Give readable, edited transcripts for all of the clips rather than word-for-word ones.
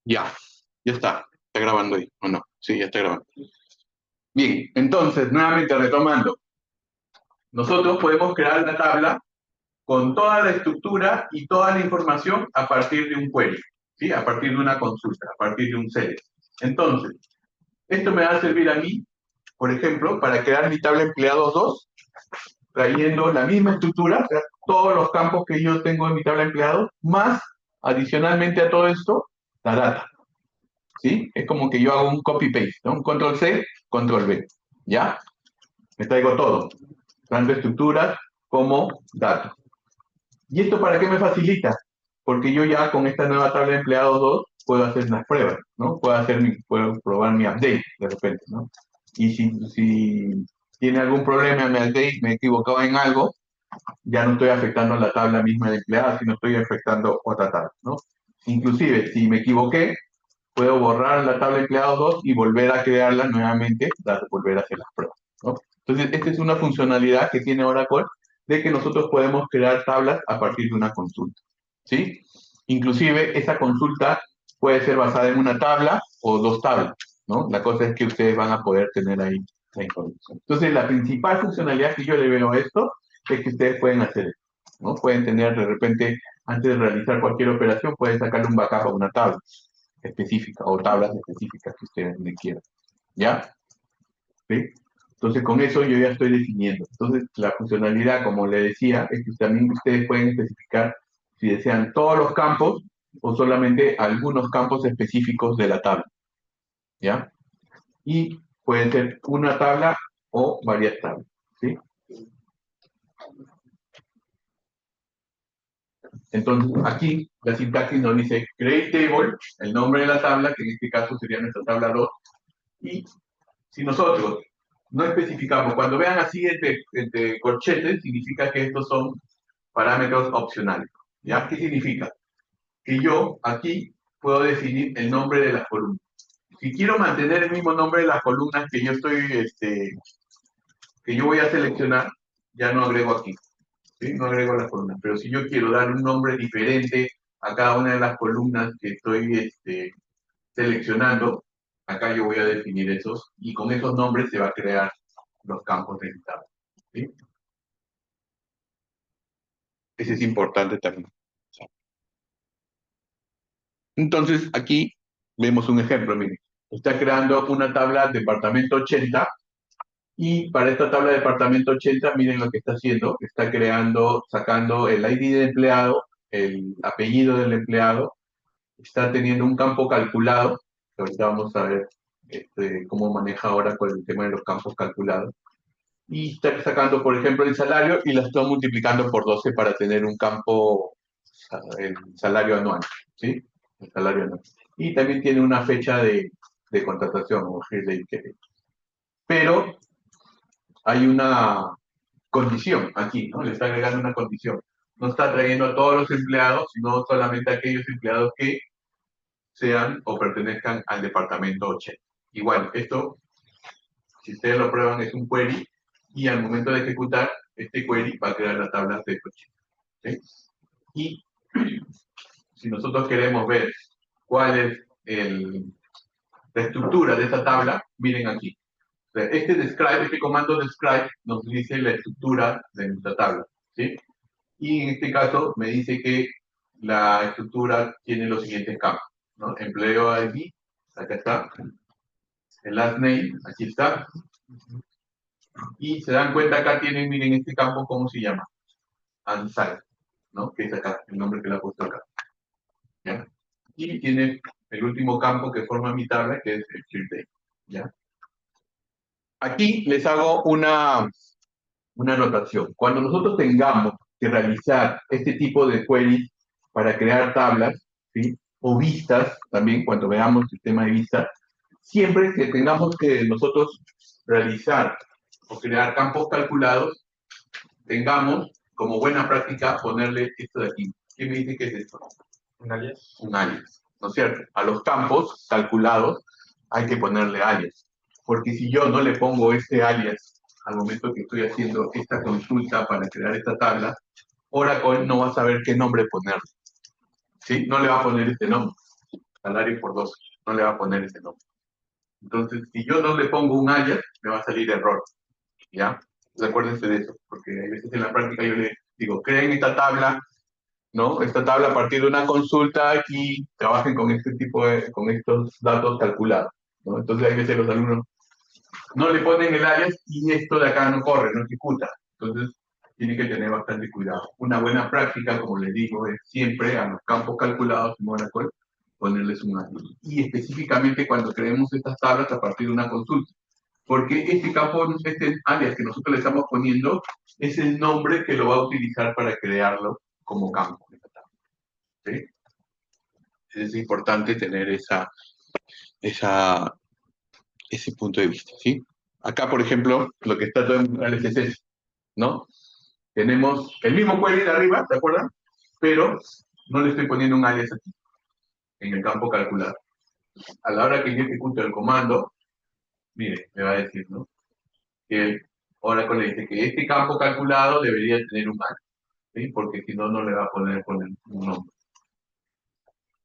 Ya, ya está. Está grabando ahí, ¿o no? Sí, ya está grabando. Bien, entonces, nuevamente retomando. Nosotros podemos crear una tabla con toda la estructura y toda la información a partir de un query, ¿sí? A partir de una consulta, a partir de un select. Entonces, esto me va a servir a mí, por ejemplo, para crear mi tabla empleados 2, trayendo la misma estructura, o sea, todos los campos que yo tengo en mi tabla empleados, más, adicionalmente a todo esto, la data. ¿Sí? Es como que yo hago un copy-paste, ¿no? Un control-C, control-V, ¿ya? Me traigo todo, tanto estructuras como datos. ¿Y esto para qué me facilita? Porque yo ya con esta nueva tabla de empleados 2 puedo hacer unas pruebas, ¿no? Puedo probar mi update de repente, ¿no? Y si tiene algún problema mi update, me he equivocado en algo, ya no estoy afectando la tabla misma de empleados, sino estoy afectando otra tabla, ¿no? Inclusive, si me equivoqué, puedo borrar la tabla de empleados 2 y volver a crearla nuevamente, volver a hacer las pruebas, ¿no? Entonces, esta es una funcionalidad que tiene Oracle de que nosotros podemos crear tablas a partir de una consulta, ¿sí? Inclusive, esa consulta puede ser basada en una tabla o dos tablas, ¿no? La cosa es que ustedes van a poder tener ahí la información. Entonces, la principal funcionalidad que yo le veo a esto es que ustedes pueden hacer esto, ¿no? Pueden tener de repente, antes de realizar cualquier operación, pueden sacarle un backup a una tabla específica o tablas específicas que ustedes le quieran. ¿Ya? ¿Sí? Entonces, con eso yo ya estoy definiendo. Entonces, la funcionalidad, como le decía, es que también ustedes pueden especificar si desean todos los campos o solamente algunos campos específicos de la tabla. ¿Ya? Y puede ser una tabla o varias tablas. ¿Sí? Entonces, aquí la sintaxis nos dice create table, el nombre de la tabla, que en este caso sería nuestra tabla 2, y si nosotros no especificamos, cuando vean así entre corchetes, significa que estos son parámetros opcionales. ¿Ya? ¿Qué significa? Que yo aquí puedo definir el nombre de las columnas. Si quiero mantener el mismo nombre de las columnas que yo que yo voy a seleccionar, ya no agrego aquí. ¿Sí? No agrego las columnas. Pero si yo quiero dar un nombre diferente a cada una de las columnas que estoy seleccionando, acá yo voy a definir esos y con esos nombres se va a crear los campos de listado. ¿Sí? Ese es importante también. Entonces, aquí vemos un ejemplo, miren. Está creando una tabla departamento 80 y para esta tabla departamento 80, miren lo que está haciendo. Está creando, sacando el ID del empleado, el apellido del empleado, está teniendo un campo calculado, que ahorita vamos a ver cómo maneja ahora con el tema de los campos calculados. Y está sacando, por ejemplo, el salario y la estoy multiplicando por 12 para tener un campo, el salario anual, ¿sí? El salario anual. Y también tiene una fecha de contratación, o de pero hay una condición aquí, ¿no? Le está agregando una condición. No está trayendo a todos los empleados, sino solamente a aquellos empleados que sean o pertenezcan al departamento 80. Igual, esto, si ustedes lo prueban, es un query y al momento de ejecutar, este query va a crear la tabla de 80. ¿Sí? Y si nosotros queremos ver cuál es la estructura de esa tabla, miren aquí. Este comando describe nos dice la estructura de nuestra tabla. ¿Sí? Y en este caso me dice que la estructura tiene los siguientes campos, ¿no? Empleo ID, acá está. El last name, aquí está. Y se dan cuenta, acá tienen, miren este campo, ¿cómo se llama? Ansai, ¿no? Que es acá, el nombre que le ha puesto acá. ¿Ya? Y tiene el último campo que forma mi tabla, que es el field name, ¿ya? Aquí les hago una anotación. Cuando nosotros tengamos que realizar este tipo de queries para crear tablas, ¿sí? O vistas, también cuando veamos el tema de vistas, siempre que tengamos que nosotros realizar o crear campos calculados, tengamos como buena práctica ponerle esto de aquí. ¿Qué me dice que es esto? Un alias. Un alias, ¿no es cierto? A los campos calculados hay que ponerle alias. Porque si yo no le pongo este alias al momento que estoy haciendo esta consulta para crear esta tabla, Oracle no va a saber qué nombre ponerle. ¿Sí? No le va a poner este nombre. salario por 12. No le va a poner ese nombre. Entonces, si yo no le pongo un alias, me va a salir error. ¿Ya? Entonces, acuérdense de eso, porque a veces en la práctica yo le digo, creen esta tabla, ¿no? Esta tabla a partir de una consulta y trabajen con este tipo con estos datos calculados, ¿no? Entonces, hay veces los alumnos no le ponen el alias y esto de acá no corre, no ejecuta. Entonces, tiene que tener bastante cuidado. Una buena práctica, como les digo, es siempre a los campos calculados en Oracle ponerles un alias. Y específicamente cuando creemos estas tablas a partir de una consulta. Porque este campo, este alias que nosotros le estamos poniendo, es el nombre que lo va a utilizar para crearlo como campo. ¿Sí? Es importante tener esa, ese punto de vista, ¿sí? Acá, por ejemplo, lo que está todo en alias es eso, ¿no? Tenemos el mismo query de arriba, ¿se acuerdan? Pero no le estoy poniendo un alias aquí, en el campo calcular. A la hora que yo ejecute el comando, mire, me va a decir, ¿no? Que Oracle le dice que este campo calculado debería tener un alias, ¿sí? Porque si no, no le va a poner un nombre.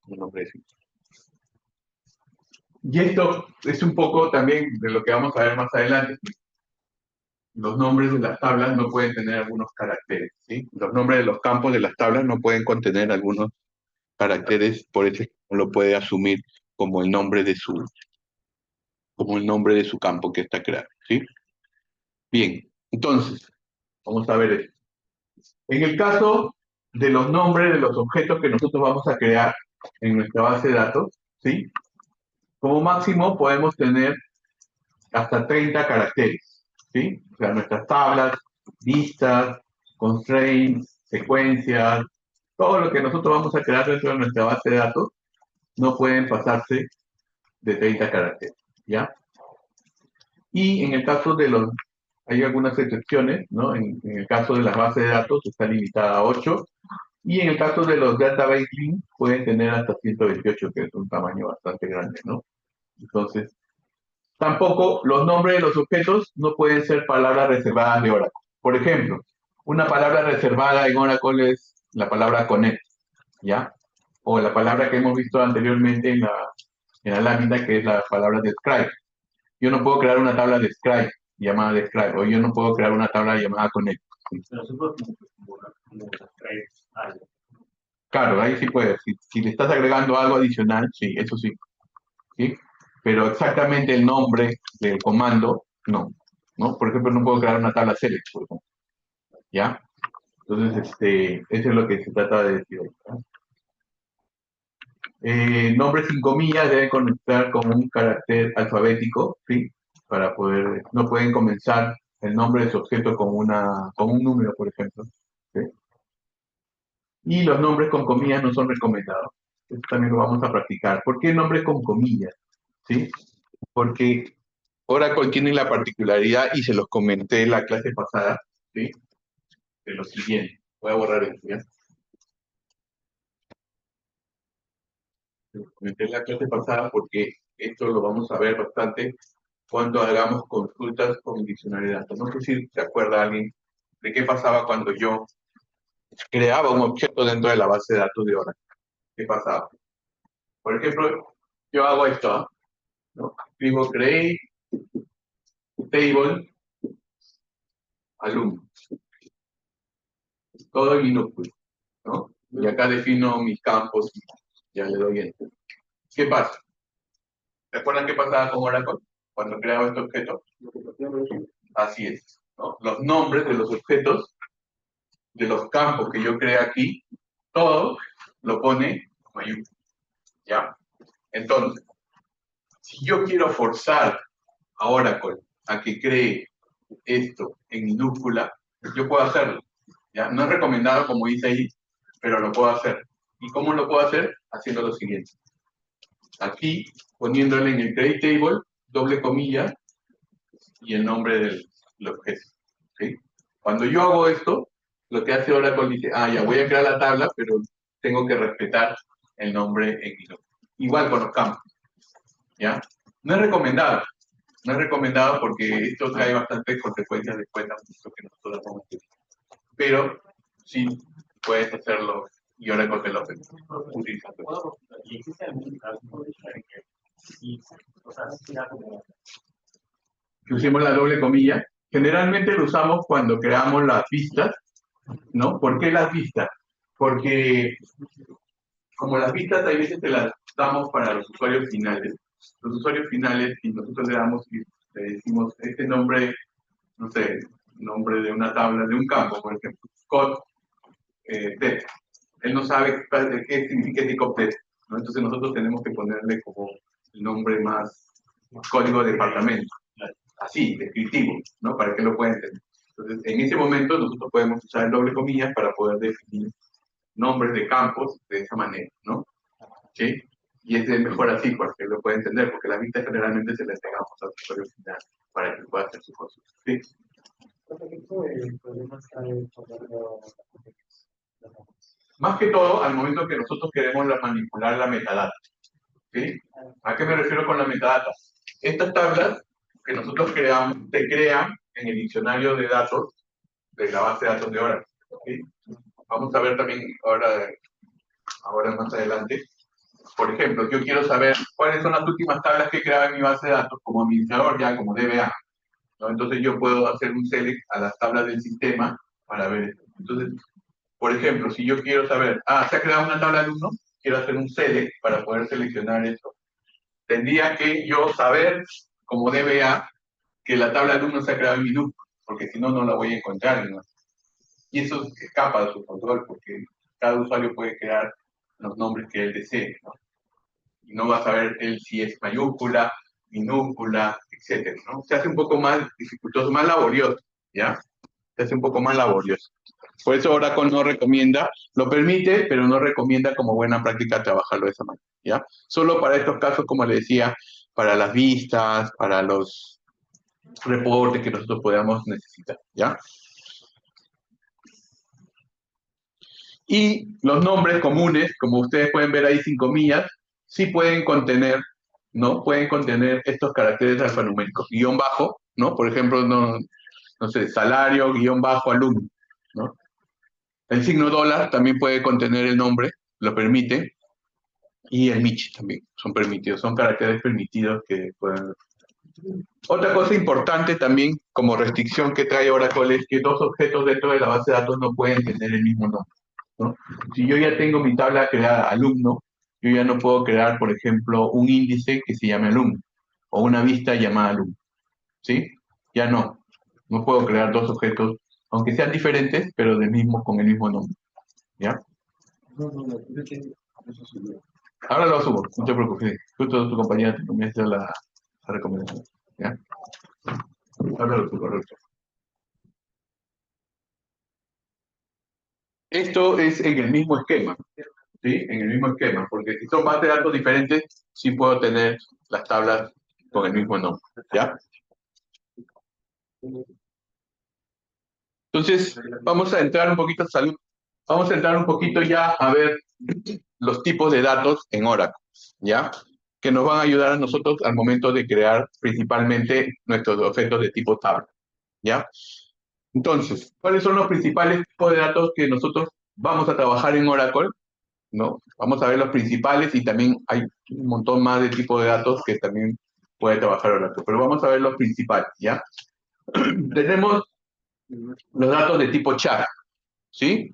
Un nombre así. Y esto es un poco también de lo que vamos a ver más adelante. Los nombres de las tablas no pueden tener algunos caracteres, ¿sí? Los nombres de los campos de las tablas no pueden contener algunos caracteres, por eso no lo puede asumir como el nombre de su campo que está creado, ¿sí? Bien, entonces, vamos a ver esto. En el caso de los nombres de los objetos que nosotros vamos a crear en nuestra base de datos, ¿sí? Como máximo podemos tener hasta 30 caracteres, ¿sí? O sea, nuestras tablas, listas, constraints, secuencias, todo lo que nosotros vamos a crear dentro de nuestra base de datos no pueden pasarse de 30 caracteres, ¿ya? Y en el caso de hay algunas excepciones, ¿no? En el caso de las bases de datos está limitada a 8, y en el caso de los database link pueden tener hasta 128, que es un tamaño bastante grande, ¿no? Entonces, tampoco los nombres de los objetos no pueden ser palabras reservadas de Oracle. Por ejemplo, una palabra reservada en Oracle es la palabra connect, ¿ya? O la palabra que hemos visto anteriormente en la lámina, que es la palabra describe. Yo no puedo crear una tabla describe llamada describe, o yo no puedo crear una tabla llamada connect. ¿Sí? Claro, ahí sí puedes. Si le estás agregando algo adicional, sí, eso sí. ¿Sí? Pero exactamente el nombre del comando, no. ¿No? Por ejemplo, no puedo crear una tabla select, por ejemplo. ¿Ya? Entonces, eso es lo que se trata de decir ahí, ¿no? Nombres sin comillas deben conectar con un carácter alfabético, ¿sí? Para poder, no pueden comenzar el nombre de su objeto con un número, por ejemplo. ¿Sí? Y los nombres con comillas no son recomendados. Eso también lo vamos a practicar. ¿Por qué nombres con comillas? ¿Sí? Porque Oracle tiene la particularidad, y se los comenté en la clase pasada, ¿sí? De lo siguiente. Voy a borrar esto, ¿ya? Se los comenté en la clase pasada porque esto lo vamos a ver bastante cuando hagamos consultas con diccionario de datos. No sé si se acuerda alguien de qué pasaba cuando yo creaba un objeto dentro de la base de datos de Oracle. ¿Qué pasaba? Por ejemplo, yo hago esto, ¿no? Escribo create table alumno, todo en minúsculas, ¿no? Y acá defino mis campos y ya le doy enter. ¿Qué pasa? ¿Recuerdan qué pasaba con Oracle cuando creaba este objeto? Así es, ¿no? Los nombres de los objetos, de los campos que yo creé aquí, todo lo pone mayúscula, ¿ya? Entonces, si yo quiero forzar a Oracle a que cree esto en minúscula, yo puedo hacerlo, ¿ya? No es recomendado, como dice ahí, pero lo puedo hacer. ¿Y cómo lo puedo hacer? Haciendo lo siguiente. Aquí, poniéndole en el create table, doble comilla, y el nombre del objeto. ¿Sí? Cuando yo hago esto, lo que hace Oracle dice, ya voy a crear la tabla, pero tengo que respetar el nombre en mi nombre. Igual con los campos, ¿ya? No es recomendado, no es recomendado porque esto trae bastantes consecuencias después de lo que nosotros vamos a decir. Pero sí puedes hacerlo y Oracle te lo utiliza. ¿Y existe algún diccionario y, o sea, sea como... que usemos la doble comilla? Generalmente lo usamos cuando creamos las vistas, ¿no? ¿Por qué las vistas? Porque como las vistas a veces te las damos para los usuarios finales. Los usuarios finales, si nosotros le damos y le decimos este nombre, no sé, nombre de una tabla, de un campo, por ejemplo, Scott Ted. Él no sabe qué significa ese Ted, ¿no? Entonces nosotros tenemos que ponerle como el nombre más código de departamento, así, descriptivo, ¿no? Para que lo pueda entender. Entonces, en ese momento nosotros podemos usar el doble comillas para poder definir nombres de campos de esa manera, ¿no? ¿Sí? Y es mejor así, porque lo puede entender, porque la vista generalmente se la entregamos al usuario final para que pueda hacer su consulta. ¿Sí? ¿Qué tipo de problemas hay por Más que todo, al momento que nosotros queremos manipular la metadata. ¿Sí? ¿A qué me refiero con la metadata? Estas tablas que nosotros creamos, se crean en el diccionario de datos de la base de datos de Oracle. ¿Sí? Vamos a ver también ahora más adelante. Por ejemplo, yo quiero saber cuáles son las últimas tablas que he creado en mi base de datos como administrador, ya como DBA, ¿no? Entonces yo puedo hacer un select a las tablas del sistema para ver esto. Entonces, por ejemplo, si yo quiero saber, se ha creado una tabla de alumnos, quiero hacer un select para poder seleccionar eso. Tendría que yo saber, como DBA, que la tabla de alumnos se ha creado en mi loop, porque si no, no la voy a encontrar, ¿no? Y eso escapa de su control, porque cada usuario puede crear los nombres que él desee, ¿no? Y no va a saber él si es mayúscula, minúscula, etcétera, ¿no? Se hace un poco más dificultoso, más laborioso, ¿ya? Se hace un poco más laborioso. Por eso Oracle no recomienda, lo permite, pero no recomienda como buena práctica trabajarlo de esa manera, ¿ya? Solo para estos casos, como le decía, para las vistas, para los reportes que nosotros podamos necesitar, ¿ya? Y los nombres comunes, como ustedes pueden ver ahí 5 millas, sí pueden contener, ¿no? Pueden contener estos caracteres alfanuméricos. Guión bajo, ¿no? Por ejemplo, no sé, salario, guión bajo, alumno, ¿no? El signo dólar también puede contener el nombre, lo permite. Y el MICH también son permitidos, son caracteres permitidos que pueden... Otra cosa importante también, como restricción que trae Oracle, es que dos objetos dentro de la base de datos no pueden tener el mismo nombre, ¿no? Si yo ya tengo mi tabla creada alumno, yo ya no puedo crear, por ejemplo, un índice que se llame alumno, o una vista llamada alumno, ¿sí? Ya no puedo crear dos objetos, aunque sean diferentes, pero con el mismo nombre, ¿ya? Ahora lo subo, no te preocupes. Justo tu compañera te comienza la recomendación, ¿ya? Ahora lo subo, correcto. Esto es en el mismo esquema, ¿sí? En el mismo esquema, porque si son bases de datos diferentes, sí puedo tener las tablas con el mismo nombre, ¿ya? Entonces, vamos a entrar un poquito, salud. Vamos a entrar un poquito ya a ver los tipos de datos en Oracle, ¿ya? Que nos van a ayudar a nosotros al momento de crear principalmente nuestros objetos de tipo tabla, ¿ya? Entonces, ¿cuáles son los principales tipos de datos que nosotros vamos a trabajar en Oracle? ¿No? Vamos a ver los principales y también hay un montón más de tipos de datos que también puede trabajar Oracle, pero vamos a ver los principales, ¿ya? Tenemos los datos de tipo char, ¿sí?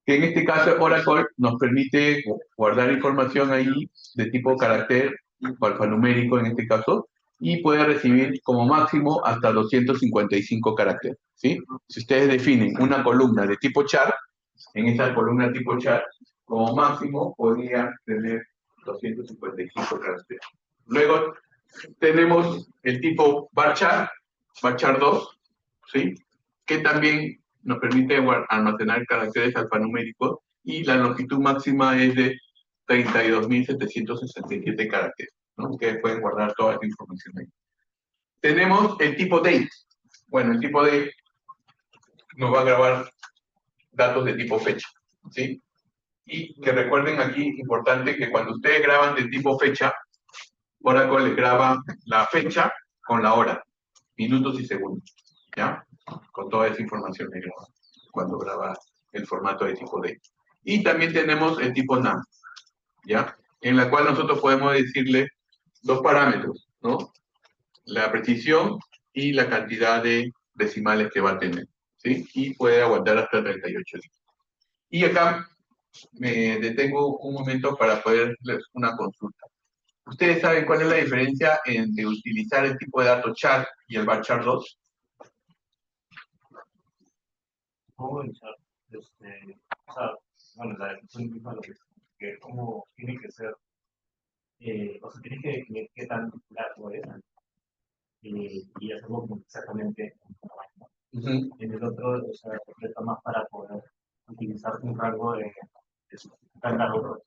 Que en este caso Oracle nos permite guardar información ahí de tipo carácter o alfanumérico en este caso, y puede recibir como máximo hasta 255 caracteres, ¿sí? Si ustedes definen una columna de tipo char, en esa columna tipo char, como máximo podría tener 255 caracteres. Luego tenemos el tipo varchar 2, ¿sí? Que también nos permite almacenar caracteres alfanuméricos y la longitud máxima es de 32.767 caracteres, ¿no? Ustedes pueden guardar toda esta información ahí. Tenemos el tipo date. Bueno, el tipo date nos va a grabar datos de tipo fecha, ¿sí? Y que recuerden aquí, importante, que cuando ustedes graban de tipo fecha, Oracle les graba la fecha con la hora, minutos y segundos, ¿ya? Con toda esa información de cuando graba el formato de tipo D. Y también tenemos el tipo NAM, ¿ya? en la cual nosotros podemos decirle dos parámetros, ¿no? La precisión y la cantidad de decimales que va a tener, ¿sí? Y puede aguantar hasta 38 días. Y acá me detengo un momento para poderles una consulta. ¿Ustedes saben cuál es la diferencia entre utilizar el tipo de dato char y el varchar 2? ¿Cómo pensar? O sea, bueno, la definición misma lo que es como tiene que ser, o sea, tienes que definir qué tan largo es y hacerlo como exactamente en el otro, o sea, se presta más para poder utilizar un rango de su tan largo.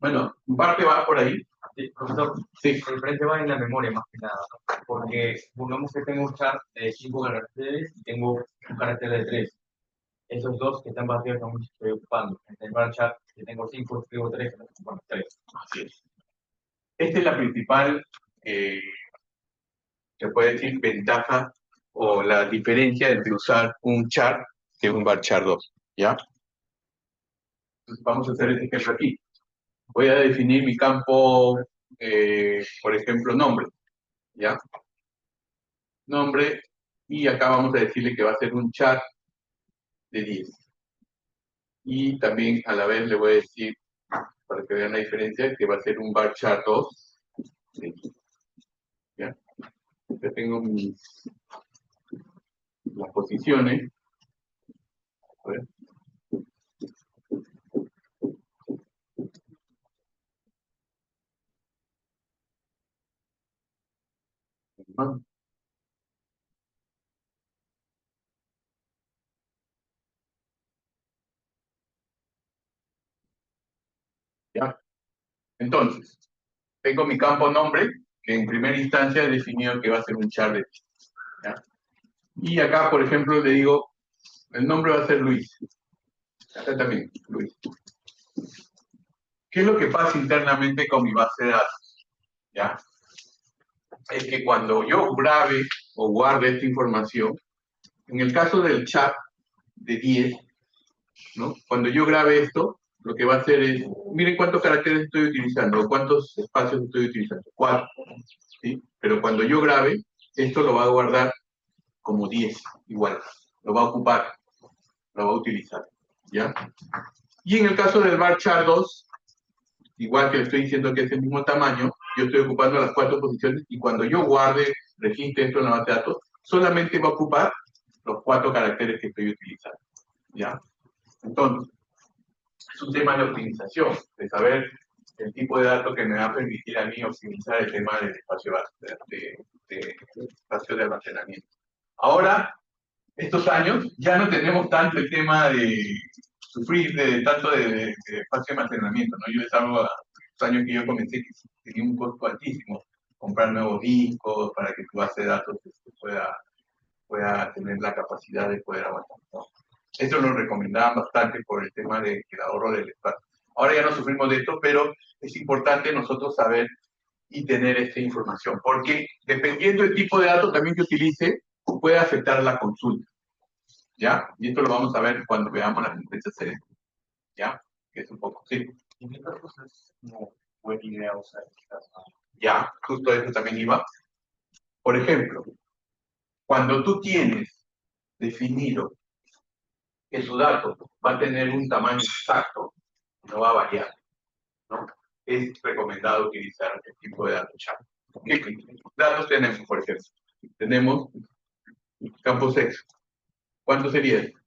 Bueno, en parte va por ahí. Sí, profesor, sí, la diferencia va en la memoria más que nada, ¿no? Porque supongamos que tengo un char de 5 caracteres y tengo un carácter de 3. Esos dos que están vacíos son los que estoy ocupando. En el bar chat que tengo 5, escribo 3, bueno, 3. Así es. Esta es la principal, se puede decir, ventaja o la diferencia entre usar un char que un varchar 2, ¿ya? Entonces vamos a hacer este ejemplo aquí. Voy a definir mi campo, por ejemplo, nombre, ¿ya? Nombre, y acá vamos a decirle que va a ser un char de 10. Y también a la vez le voy a decir, para que vean la diferencia, que va a ser un varchar 2 de 10. ¿Ya? Ya tengo las posiciones. A ver. ¿Ya? Entonces, tengo mi campo nombre, que en primera instancia he definido que va a ser un char de 10. ¿Ya? Y acá, por ejemplo, le digo, el nombre va a ser Luis. Acá también, Luis. ¿Qué es lo que pasa internamente con mi base de datos? ¿Ya? Es que cuando yo grabe o guarde esta información, en el caso del chat de 10, ¿no? Cuando yo grabe esto, lo que va a hacer es, miren cuántos caracteres estoy utilizando, cuántos espacios estoy utilizando, 4, ¿sí? Pero cuando yo grabe, esto lo va a guardar como 10, igual, lo va a ocupar, lo va a utilizar, ¿ya? Y en el caso del varchar 2, igual que le estoy diciendo que es el mismo tamaño, yo estoy ocupando las 4 posiciones y cuando yo guarde, registre esto en la base de datos, solamente va a ocupar los 4 caracteres que estoy utilizando, ¿ya? Entonces, es un tema de optimización, de saber el tipo de datos que me va a permitir a mí optimizar el tema del espacio espacio de almacenamiento. Ahora, estos años, ya no tenemos tanto el tema de sufrir tanto de espacio de almacenamiento, ¿no? Yo les hablo a los años que yo comencé que tenía un costo altísimo comprar nuevos discos para que tu base de datos pueda tener la capacidad de poder aguantar, ¿no? Eso lo recomendaban bastante por el tema del ahorro del espacio. Ahora ya no sufrimos de esto, pero es importante nosotros saber y tener esta información, porque dependiendo del tipo de datos también que utilice, puede afectar la consulta, ¿ya? Y esto lo vamos a ver cuando veamos las empresas series, ¿ya? Que es un poco, sí. En estas cosas es como buena idea usar estas. Ya, justo eso también iba. Por ejemplo, cuando tú tienes definido que su dato va a tener un tamaño exacto, no va a variar, ¿no? Es recomendado utilizar el tipo de datos char. ¿Qué datos tenemos, por ejemplo? Tenemos campo sexo. ¿Cuánto sería esto?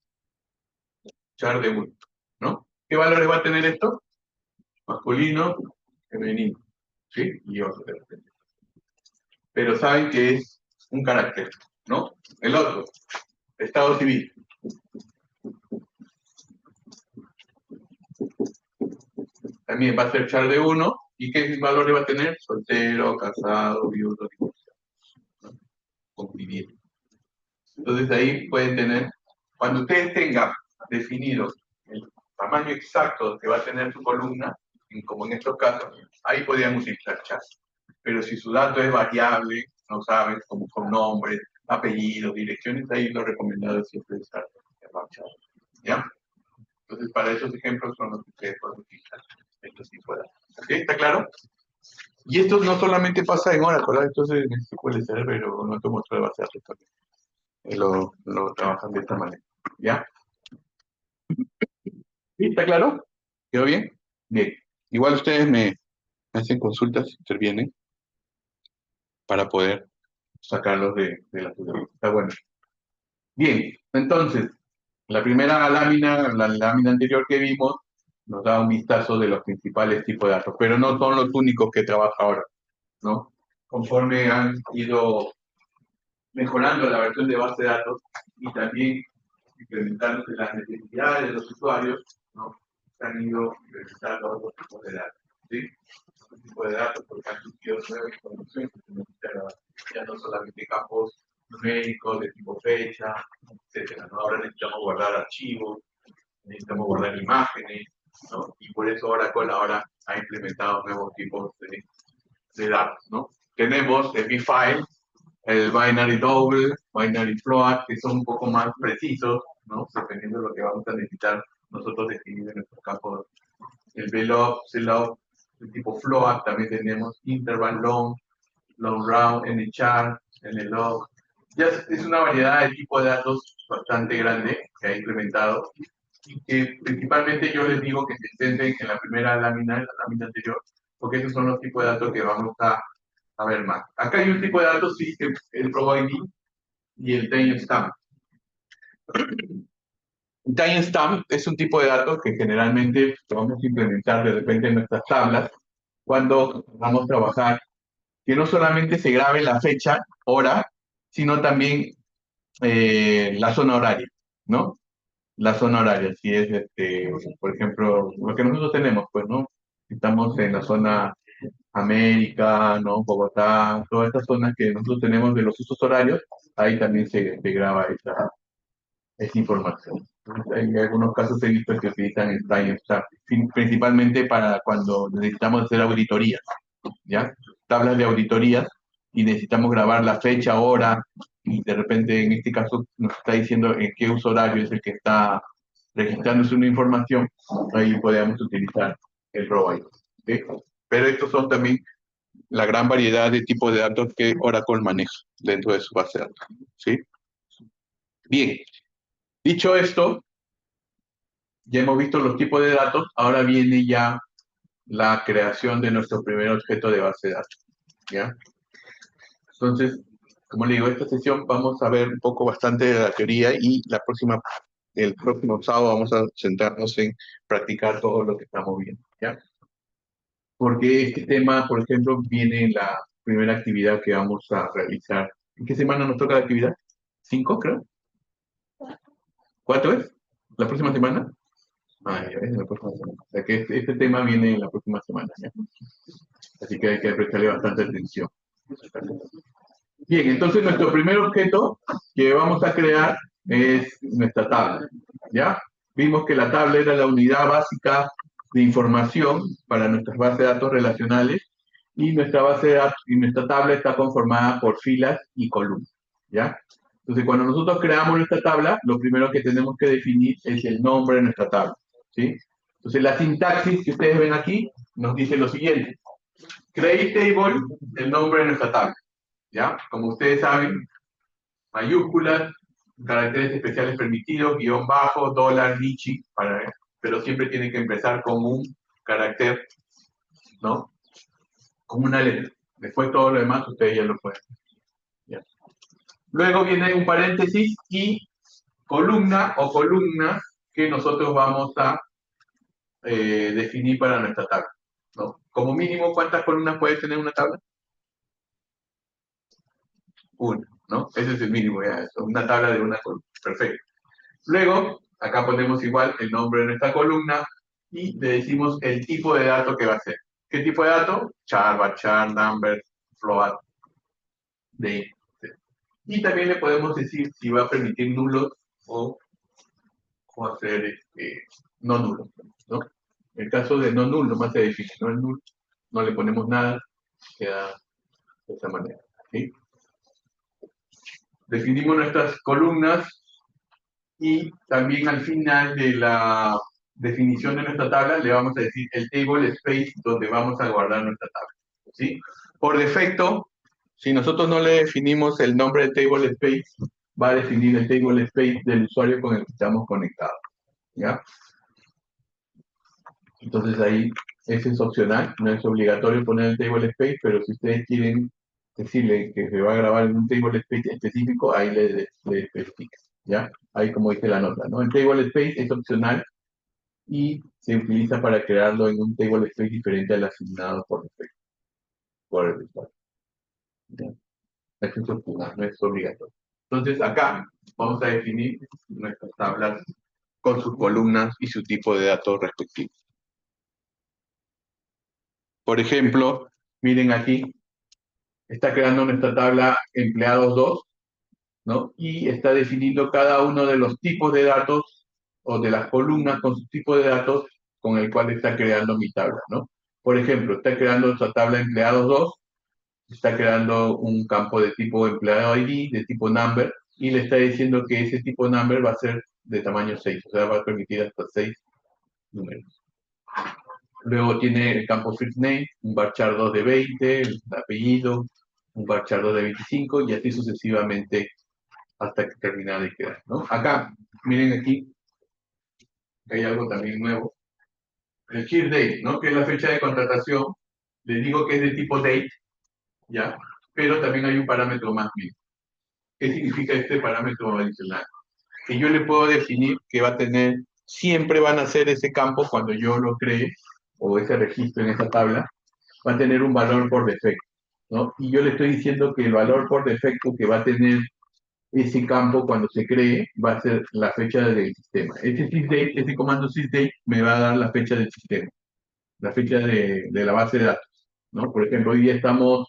Char de 1, ¿no? ¿Qué valores va a tener esto? Masculino, femenino, ¿sí? Y otro de repente. Pero saben que es un carácter, ¿no? El otro, estado civil. También va a ser char de 1. ¿Y qué valores va a tener? Soltero, casado, viudo, divorciado, ¿no? Conviviente. Entonces ahí pueden tener, cuando ustedes tengan definido el tamaño exacto que va a tener su columna, como en estos casos, ahí podrían utilizar chat. Pero si su dato es variable, no saben, como con nombres, apellidos, direcciones, ahí lo recomendado es siempre usar el chat. ¿Ya? Entonces, para esos ejemplos son los que ustedes pueden utilizar estos tipos de ¿Sí? ¿Está claro? Y esto no solamente pasa en Oracle, ¿verdad? Entonces en SQL Server o en otro motor de base de datos también. Lo trabajan de esta manera. ¿Ya? ¿Sí? ¿Está claro? ¿Quedó bien? Bien. Igual ustedes me hacen consultas, intervienen, para poder sacarlos de la duda. Está bueno. Bien, entonces, la primera lámina, la lámina anterior que vimos, nos da un vistazo de los principales tipos de datos, pero no son los únicos que trabaja ahora, ¿no? Conforme han ido mejorando la versión de base de datos y también incrementándose las necesidades de los usuarios, ¿no? Se han ido implementando otros tipos de datos, ¿sí? Otros tipos de datos porque han surgido nueva información que se necesita ya no solamente campos numéricos de tipo fecha, etcétera, ¿no? Ahora necesitamos guardar archivos, necesitamos guardar imágenes, ¿no? Y por eso Oracle ahora ha implementado nuevos tipos de datos, ¿no? Tenemos el B-File, el binary double, binary float, que son un poco más precisos, ¿no? Dependiendo de lo que vamos a necesitar nosotros definir en nuestros campos. El VLOOK, CLOOK, el tipo float, también tenemos interval long, long round, NCHAR, NLOG. Ya es una variedad de tipos de datos bastante grande que ha implementado y que principalmente yo les digo que se centren en la primera lámina, en la lámina anterior, porque esos son los tipos de datos que vamos a ver más. Acá hay un tipo de datos, sí, que es el providing y el timestamp. Timestamp es un tipo de datos que generalmente vamos a implementar de repente en nuestras tablas cuando vamos a trabajar, que no solamente se grabe la fecha, hora, sino también la zona horaria, ¿no? La zona horaria, si es, por ejemplo, lo que nosotros tenemos, pues, ¿no? Estamos en la zona América, ¿no? Bogotá, todas estas zonas que nosotros tenemos de los usos horarios, ahí también se graba esa información. En algunos casos he visto que utilizan el timestamp, principalmente para cuando necesitamos hacer auditorías, ¿ya? Tablas de auditorías y necesitamos grabar la fecha, hora, y de repente en este caso nos está diciendo en qué uso horario es el que está registrándose una información, ahí podemos utilizar el provider. ¿Sí? Pero estos son también la gran variedad de tipos de datos que Oracle maneja dentro de su base de datos. ¿Sí? Bien, dicho esto, ya hemos visto los tipos de datos, ahora viene ya la creación de nuestro primer objeto de base de datos. ¿Ya? Entonces, como le digo, esta sesión vamos a ver un poco bastante de la teoría y el próximo sábado vamos a centrarnos en practicar todo lo que estamos viendo. ¿Ya? Porque este tema, por ejemplo, viene en la primera actividad que vamos a realizar. ¿En qué semana nos toca la actividad? ¿5, creo? ¿4 es? ¿La próxima semana? Ah, ya es la próxima semana. O sea que este tema viene en la próxima semana, ¿ya? Así que hay que prestarle bastante atención. Bien, entonces nuestro primer objeto que vamos a crear es nuestra tabla, ¿ya? Vimos que la tabla era la unidad básica de información para nuestras bases de datos relacionales y nuestra base de datos y nuestra tabla está conformada por filas y columnas, ¿ya? Entonces, cuando nosotros creamos nuestra tabla, lo primero que tenemos que definir es el nombre de nuestra tabla, ¿sí? Entonces, la sintaxis que ustedes ven aquí nos dice lo siguiente. Create table, el nombre de nuestra tabla, ¿ya? Como ustedes saben, mayúsculas, caracteres especiales permitidos, guión bajo, dólar, nichi, pero siempre tiene que empezar con un carácter, ¿no? Con una letra. Después todo lo demás ustedes ya lo pueden. ¿Ya? Luego viene un paréntesis y columna o columnas que nosotros vamos a definir para nuestra tabla, ¿no? Como mínimo, ¿cuántas columnas puede tener una tabla? Una, ¿no? Ese es el mínimo, ya, eso, una tabla de una columna. Perfecto. Luego, acá ponemos igual el nombre de nuestra columna y le decimos el tipo de dato que va a ser. ¿Qué tipo de dato? Char, varchar, number, float, date. Y también le podemos decir si va a permitir nulos o hacer no nulos, ¿no? En el caso de no nulo, más se define, no el nulo, no le ponemos nada, queda de esta manera. ¿Sí? Definimos nuestras columnas y también al final definición de nuestra tabla, le vamos a decir el table space donde vamos a guardar nuestra tabla, ¿sí? Por defecto, si nosotros no le definimos el nombre de table space, va a definir el table space del usuario con el que estamos conectados, ¿ya? Entonces ahí, ese es opcional, no es obligatorio poner el table space, pero si ustedes quieren decirle que se va a grabar en un table space específico, ahí le especifican, ¿ya? Ahí como dice la nota, ¿no? El table space es opcional y se utiliza para crearlo en un table space diferente al asignado por defecto, por el usuario. ¿Ya? Eso es opcional, no es obligatorio. Entonces acá vamos a definir nuestras tablas con sus columnas y su tipo de datos respectivos. Por ejemplo, miren aquí, está creando nuestra tabla empleados 2, ¿no? Y está definiendo cada uno de los tipos de datos o de las columnas con su tipo de datos con el cual está creando mi tabla, ¿no? Por ejemplo, está creando nuestra tabla empleados 2, está creando un campo de tipo empleado ID, de tipo number, y le está diciendo que ese tipo number va a ser de tamaño 6, o sea, va a permitir hasta 6 números. Luego tiene el campo first name, un varchar 2 de 20, el apellido, un varchar 2 de 25 y así sucesivamente hasta que termina de quedar, ¿no? Acá, miren aquí, hay algo también nuevo. El sheet date, ¿no? Que es la fecha de contratación. Les digo que es de tipo date, ¿ya? Pero también hay un parámetro más bien. ¿Qué significa este parámetro adicional? Que yo le puedo definir que va a tener, siempre van a ser ese campo cuando yo lo cree, o ese registro en esa tabla, va a tener un valor por defecto, ¿no? Y yo le estoy diciendo que el valor por defecto que va a tener ese campo cuando se cree va a ser la fecha del sistema. Ese comando sysdate me va a dar la fecha del sistema, la fecha de la base de datos, ¿no? Por ejemplo, hoy día estamos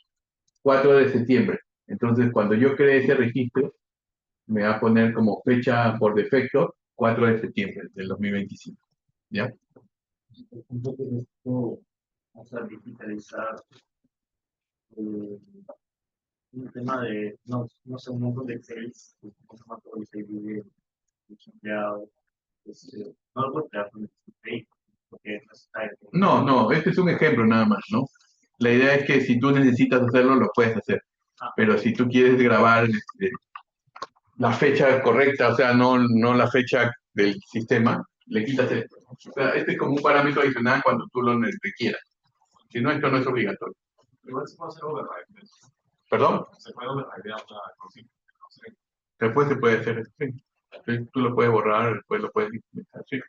4 de septiembre. Entonces, cuando yo cree ese registro, me va a poner como fecha por defecto 4 de septiembre del 2025. ¿Ya? Un poco de esto, o sea, digitalizar un tema de, no sé, un montón de Excel, un formato de Excel de empleado, no lo puedo crear con Excel, porque no está No, no, este es un ejemplo nada más, ¿no? La idea es que si tú necesitas hacerlo, lo puedes hacer. Pero si tú quieres grabar la fecha correcta, o sea, no la fecha del sistema, le quitas esto. O sea, este es como un parámetro adicional cuando tú lo requieras. Si no, esto no es obligatorio. Igual se puede hacer override. ¿Perdón? Se puede override una cosita. Después se puede hacer, sí. Sí, tú lo puedes borrar, después lo puedes implementar, sí.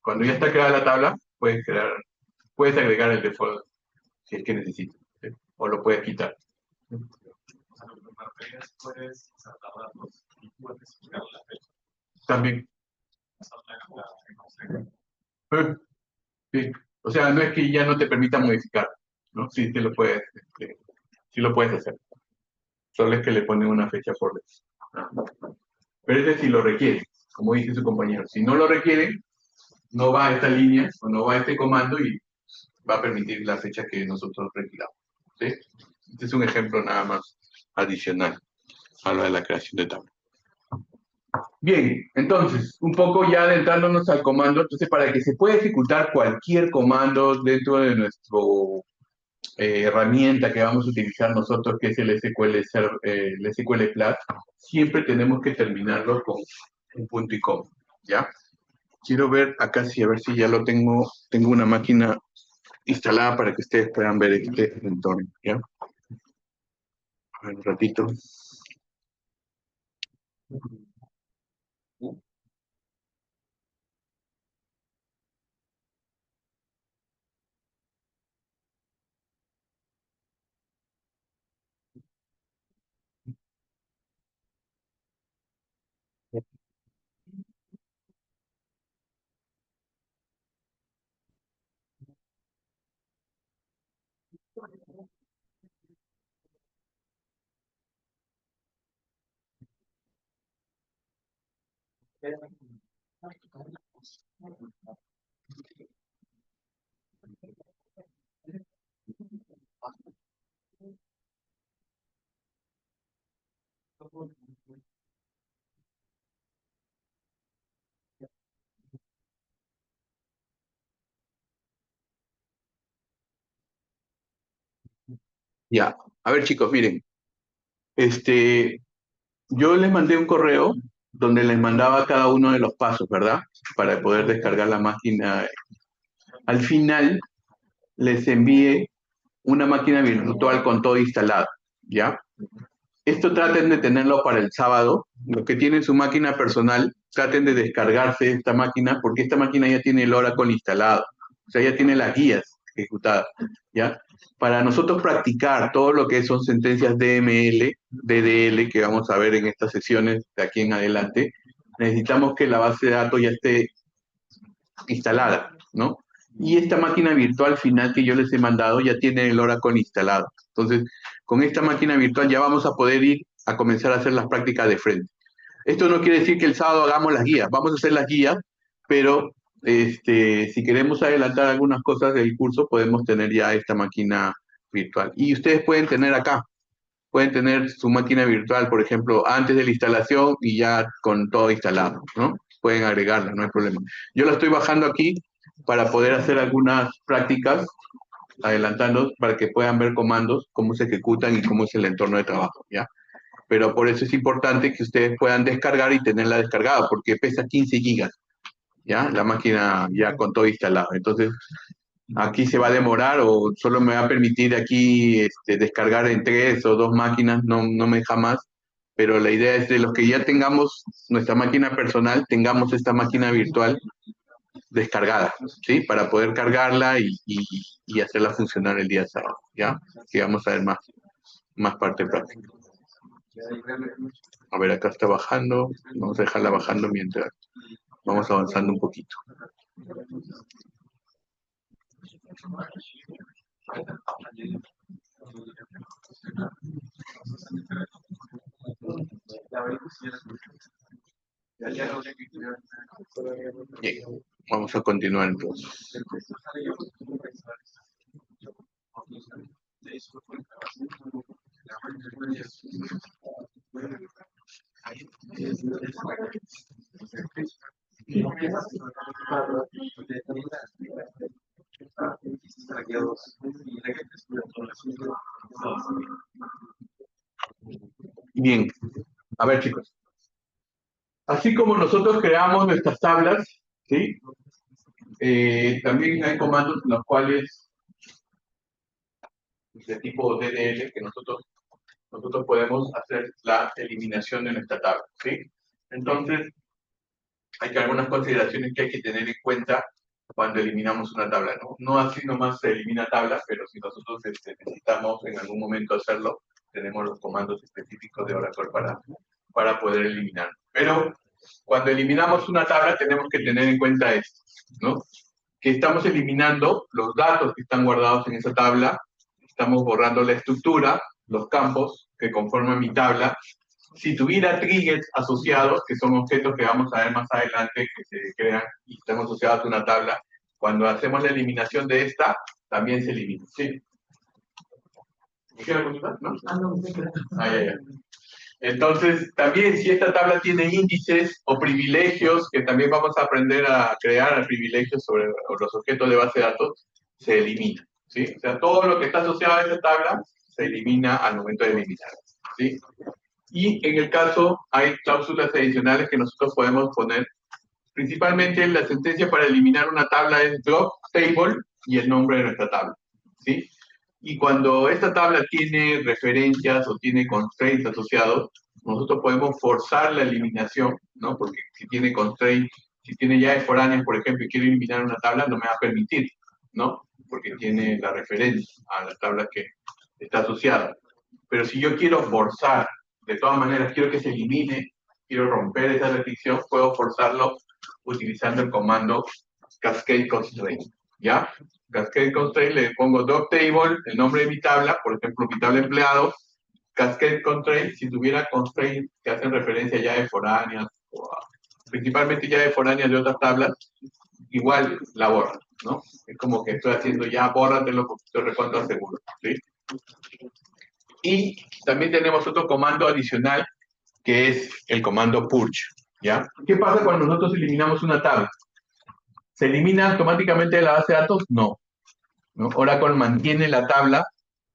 Cuando ya está creada la tabla, puedes agregar el default si es que necesitas, ¿sí? O lo puedes quitar. O sea, lo que me refería es puedes saltar datos y puedes crear la fecha. También. Eh, Sí. O sea, no es que ya no te permita modificar, ¿no? Sí, sí lo puedes hacer. Solo es que le ponen una fecha por vez. Pero ese sí lo requiere, como dice su compañero. Si no lo requiere, no va a esta línea o no va a este comando y va a permitir la fecha que nosotros requiramos. ¿Sí? Este es un ejemplo nada más adicional a lo de la creación de tabla. Bien, entonces, un poco ya adentrándonos al comando, entonces para que se pueda ejecutar cualquier comando dentro de nuestra herramienta que vamos a utilizar nosotros, que es el el SQL Plus, siempre tenemos que terminarlo con un punto y coma, ¿ya? Quiero ver acá si a ver si ya lo tengo una máquina instalada para que ustedes puedan ver este entorno, ¿ya? A ver, un ratito. Ya. A ver, chicos, miren. Yo les mandé un correo donde les mandaba cada uno de los pasos, ¿verdad? Para poder descargar la máquina. Al final les envié una máquina virtual con todo instalado, ¿ya? Esto traten de tenerlo para el sábado. Los que tienen su máquina personal, traten de descargarse esta máquina porque esta máquina ya tiene el Oracle instalado. O sea, ya tiene las guías ejecutadas, ¿ya? Para nosotros practicar todo lo que son sentencias DML, DDL, que vamos a ver en estas sesiones de aquí en adelante, necesitamos que la base de datos ya esté instalada, ¿no? Y esta máquina virtual final que yo les he mandado ya tiene el Oracle instalado. Entonces, con esta máquina virtual ya vamos a poder ir a comenzar a hacer las prácticas de frente. Esto no quiere decir que el sábado hagamos las guías, vamos a hacer las guías, pero si queremos adelantar algunas cosas del curso, podemos tener ya esta máquina virtual. Y ustedes pueden tener su máquina virtual, por ejemplo, antes de la instalación y ya con todo instalado, ¿no? Pueden agregarla, no hay problema. Yo la estoy bajando aquí para poder hacer algunas prácticas, adelantando para que puedan ver comandos, cómo se ejecutan y cómo es el entorno de trabajo, ¿ya? Pero por eso es importante que ustedes puedan descargar y tenerla descargada, porque pesa 15 gigas, ¿ya? La máquina ya con todo instalado. Entonces, aquí se va a demorar o solo me va a permitir aquí descargar en 3 o 2 máquinas, no me deja más, pero la idea es de los que ya tengamos nuestra máquina personal, tengamos esta máquina virtual descargada, ¿sí? Para poder cargarla y hacerla funcionar el día sábado, ¿ya? Que vamos a ver más parte práctica. A ver, acá está bajando, vamos a dejarla bajando mientras vamos avanzando un poquito. Bien, vamos a continuar entonces. Bien, a ver chicos. Así como nosotros creamos nuestras tablas, ¿sí? También hay comandos en los cuales, de tipo DDL, que nosotros podemos hacer la eliminación de nuestra tabla, ¿sí? Entonces, hay algunas consideraciones que hay que tener en cuenta cuando eliminamos una tabla, ¿no? No así nomás se elimina tabla, pero si nosotros necesitamos en algún momento hacerlo, tenemos los comandos específicos de Oracle para poder eliminar. Pero cuando eliminamos una tabla tenemos que tener en cuenta esto, ¿no? Que estamos eliminando los datos que están guardados en esa tabla, estamos borrando la estructura, los campos que conforman mi tabla. Si tuviera triggers asociados, que son objetos que vamos a ver más adelante, que se crean y están asociados a una tabla, cuando hacemos la eliminación de esta, también se elimina. ¿Sí? ¿Me queda consultar? ¿No? Ya. Entonces, también si esta tabla tiene índices o privilegios, que también vamos a aprender a crear privilegios sobre los objetos de base de datos, se elimina. ¿Sí? O sea, todo lo que está asociado a esta tabla se elimina al momento de eliminar. ¿Sí? Y en el caso hay cláusulas adicionales que nosotros podemos poner. Principalmente la sentencia para eliminar una tabla es drop table y el nombre de nuestra tabla. ¿Sí? Y cuando esta tabla tiene referencias o tiene constraints asociados, nosotros podemos forzar la eliminación, ¿no? Porque si tiene constraints, si tiene llaves foráneas, por ejemplo, y quiero eliminar una tabla, no me va a permitir, ¿no? Porque tiene la referencia a la tabla que está asociada. Pero si yo quiero forzar, de todas maneras, quiero que se elimine, quiero romper esa restricción, puedo forzarlo utilizando el comando cascade constraint, ¿ya? Cascade constraint le pongo drop table, el nombre de mi tabla, por ejemplo, mi tabla empleado, cascade constraint, si tuviera constraint que hacen referencia a llaves foráneas, o principalmente llaves foráneas de otras tablas, igual la borra, ¿no? Es como que estoy haciendo ya, bórratelo porque estoy recontra seguro, ¿sí? Y también tenemos otro comando adicional que es el comando purge, ¿ya? ¿Qué pasa cuando nosotros eliminamos una tabla? ¿Se elimina automáticamente de la base de datos? No. Oracle mantiene la tabla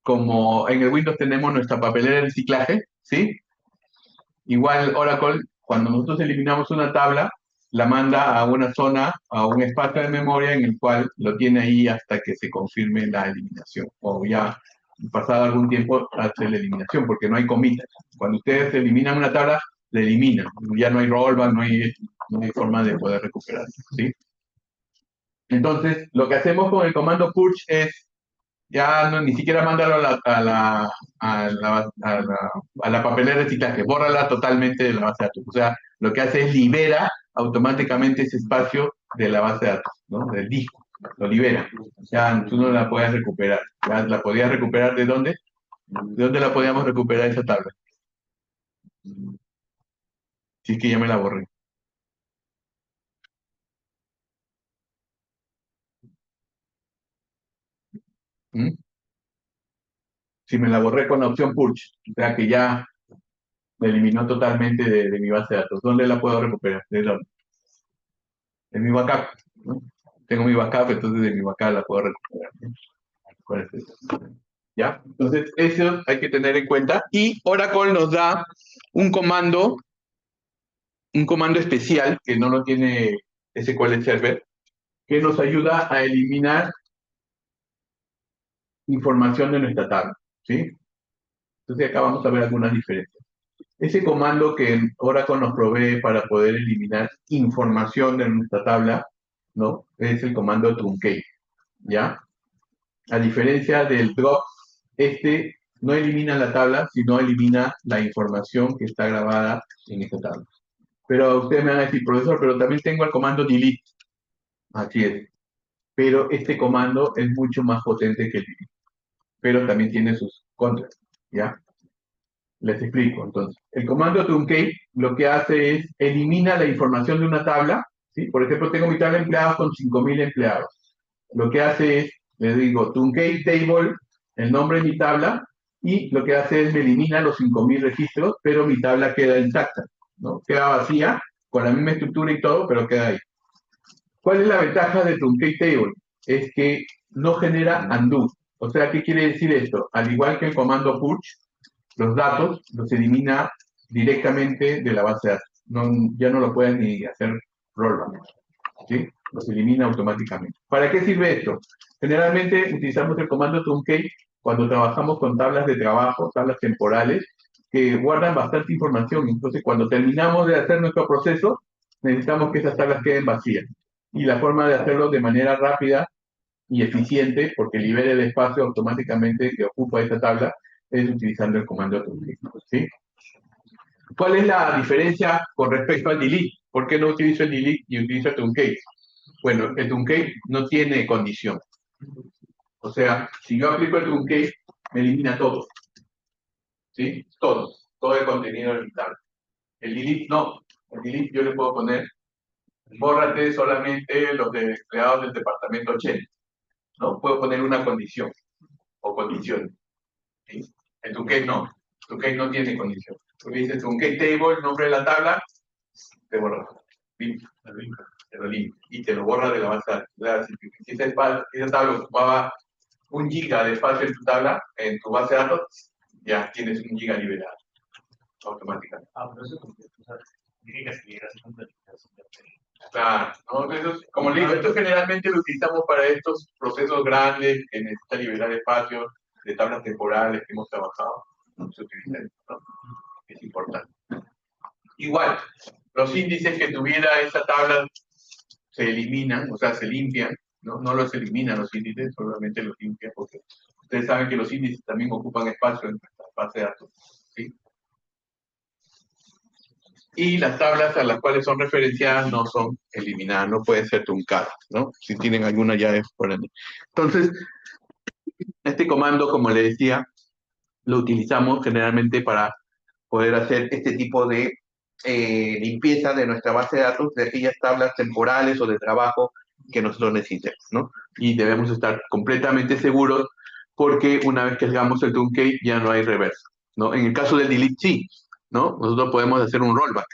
como en el Windows tenemos nuestra papelera de reciclaje, ¿sí? Igual Oracle, cuando nosotros eliminamos una tabla, la manda a una zona, a un espacio de memoria en el cual lo tiene ahí hasta que se confirme la eliminación. O ya pasado algún tiempo hace la eliminación, porque no hay comitas. Cuando ustedes eliminan una tabla, la eliminan. Ya no hay rollback, no hay forma de poder recuperar, ¿sí? Entonces, lo que hacemos con el comando purge es ya no, ni siquiera mándalo a la papelera de reciclaje, bórrala totalmente de la base de datos. O sea, lo que hace es libera automáticamente ese espacio de la base de datos, ¿no? Del disco, lo libera. Ya tú no la puedes recuperar. Ya la podías recuperar ¿de dónde? ¿De dónde la podíamos recuperar esa tabla? Si es que ya me la borré. ¿Mm? Si me la borré con la opción purge, o sea que ya me eliminó totalmente de mi base de datos. ¿Dónde la puedo recuperar? ¿De dónde? En mi backup, ¿no? Tengo mi backup, entonces de mi backup la puedo recuperar, ¿no? ¿Cuál es eso? ¿Ya? Entonces, eso hay que tener en cuenta. Y Oracle nos da un comando, un comando especial, que no lo tiene SQL Server, que nos ayuda a eliminar información de nuestra tabla, ¿sí? Entonces, acá vamos a ver algunas diferencias. Ese comando que Oracle nos provee para poder eliminar información de nuestra tabla, ¿no? Es el comando truncate, ¿ya? A diferencia del drop, este no elimina la tabla, sino elimina la información que está grabada en esta tabla. Pero ustedes me van a decir, profesor, pero también tengo el comando delete. Así es. Pero este comando es mucho más potente que el delete. Pero también tiene sus contras, ¿ya? Les explico, entonces. El comando truncate lo que hace es elimina la información de una tabla, ¿sí? Por ejemplo, tengo mi tabla de empleados con 5.000 empleados. Lo que hace es, le digo, truncate table, el nombre de mi tabla, y lo que hace es me elimina los 5.000 registros, pero mi tabla queda intacta, ¿no? Queda vacía, con la misma estructura y todo, pero queda ahí. ¿Cuál es la ventaja de truncate table? Es que no genera undo. O sea, ¿qué quiere decir esto? Al igual que el comando purge, los datos los elimina directamente de la base de datos. Ya no lo pueden ni hacer rollback, ¿sí? Los elimina automáticamente. ¿Para qué sirve esto? Generalmente utilizamos el comando truncate cuando trabajamos con tablas de trabajo, tablas temporales, que guardan bastante información. Entonces, cuando terminamos de hacer nuestro proceso, necesitamos que esas tablas queden vacías. Y la forma de hacerlo de manera rápida y eficiente, porque libere el espacio automáticamente que ocupa esta tabla, es utilizando el comando truncate, ¿sí? ¿Cuál es la diferencia con respecto al delete? ¿Por qué no utilizo el delete y utilizo el truncate? Bueno, el truncate no tiene condición. O sea, si yo aplico el truncate, me elimina todo. ¿Sí? Todo el contenido de mi tabla. El delete no. El delete yo le puedo poner, bórrate solamente los empleados del departamento 80. ¿No? Puedo poner una condición o condiciones. ¿Sí? El truncate no. El truncate no tiene condición. Tú le dices truncate table, el nombre de la tabla, te borra. Te lo limpia y te lo borra de la base de datos. Si esa tabla ocupaba 1 giga de espacio en tu tabla, en tu base de datos, ya tienes 1 giga liberado automáticamente. Pero eso tiene que seguir haciendo Claro, ¿no? Como le digo, esto generalmente lo utilizamos para estos procesos grandes que necesitan liberar espacio de tablas temporales que hemos trabajado. No se utiliza esto, ¿no? Es importante. Igual, los índices que tuviera esa tabla se eliminan, o sea, se limpian, ¿no? No los eliminan los índices, solamente los limpian, porque ustedes saben que los índices también ocupan espacio en nuestra base de datos, ¿sí? Y las tablas a las cuales son referenciadas no son eliminadas, no pueden ser truncadas, ¿no? Si tienen alguna ya es por ahí. Entonces, este comando, como le decía, lo utilizamos generalmente para poder hacer este tipo de limpieza de nuestra base de datos, de aquellas tablas temporales o de trabajo que nosotros necesitemos, ¿no? Y debemos estar completamente seguros porque una vez que hagamos el truncate ya no hay reversa, ¿no? En el caso del delete sí, ¿no? Nosotros podemos hacer un rollback,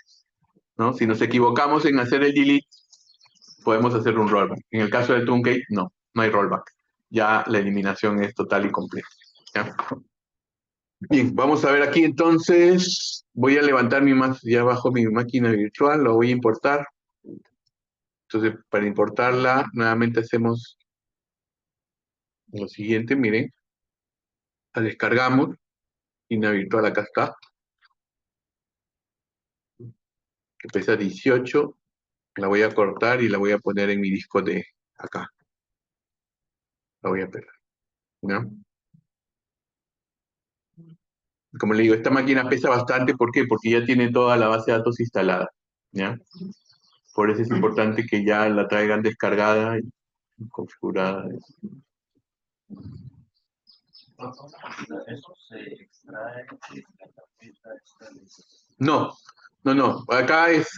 ¿no? Si nos equivocamos en hacer el delete, podemos hacer un rollback. En el caso del truncate, no hay rollback. Ya la eliminación es total y completa, ¿Ya? Bien, vamos a ver aquí entonces. Voy a levantar ya bajo mi máquina virtual, lo voy a importar. Entonces, para importarla, nuevamente hacemos lo siguiente, miren, la descargamos, máquina virtual acá está, que pesa 18, la voy a cortar y la voy a poner en mi disco de acá, la voy a pegar, ¿no? Como le digo, esta máquina pesa bastante, ¿por qué? Porque ya tiene toda la base de datos instalada, ¿ya? Por eso es importante que ya la traigan descargada y configurada. Eso se extrae de la carpeta esta de... No, no. Acá es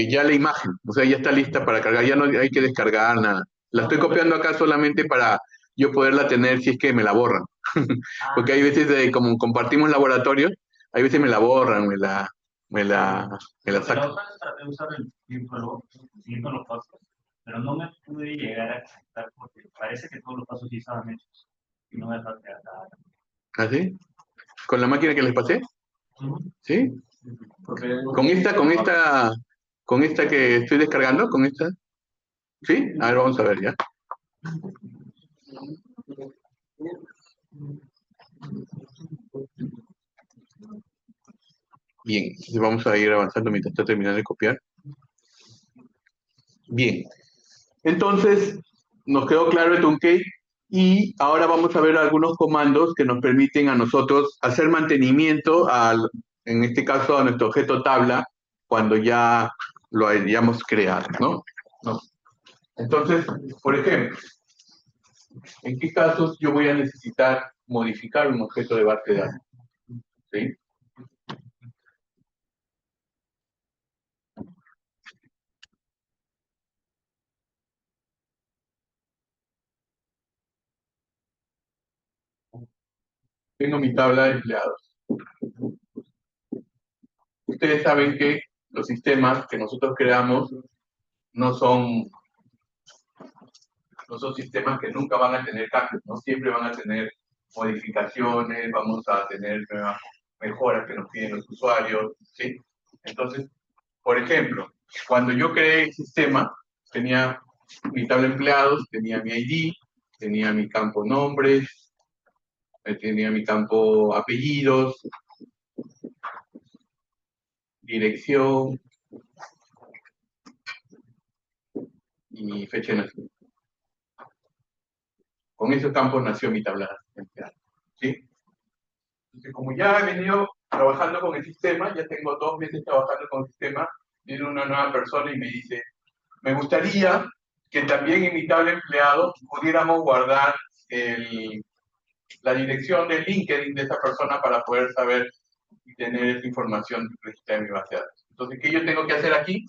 ya la imagen, o sea, ya está lista para cargar, ya no hay que descargar nada. La estoy copiando acá solamente para yo poderla tener si es que me la borran. Porque hay veces, como compartimos laboratorios, hay veces me la borran, me la, me la La sacan. otra vez traté de usar el siguiendo los pasos, pero no me pude llegar a conectar porque parece que todos los pasos sí estaban hechos y no me pasé a nada. ¿Así? ¿Con la máquina que les pasé? Ujú. ¿Sí? Porque Con esta que estoy descargando, con esta. ¿Sí? A ver, vamos a ver ya. Bien, entonces vamos a ir avanzando mientras está terminando de copiar. Bien, entonces nos quedó claro el Tuncake y ahora vamos a ver algunos comandos que nos permiten a nosotros hacer mantenimiento en este caso a nuestro objeto tabla cuando ya lo hayamos creado, ¿no? ¿No? Entonces, por ejemplo, ¿en qué casos yo voy a necesitar modificar un objeto de base de datos? ¿Sí? Tengo mi tabla de empleados. Ustedes saben que los sistemas que nosotros creamos no son, no son sistemas que nunca van a tener cambios, ¿no? Siempre van a tener modificaciones, vamos a tener nuevas mejoras que nos piden los usuarios, ¿sí? Entonces, por ejemplo, cuando yo creé el sistema, tenía mi tabla de empleados, tenía mi ID, tenía mi campo nombres, tenía mi campo apellidos, dirección y fecha de nacimiento. Con esos campos nació mi tabla de empleados, ¿sí? Entonces, como ya he venido trabajando con el sistema, ya tengo 2 meses trabajando con el sistema, viene una nueva persona y me dice, me gustaría que también en mi tabla de empleados pudiéramos guardar la dirección de LinkedIn de esa persona para poder saber y tener esa información registrada en mi base de datos. Entonces, ¿qué yo tengo que hacer aquí?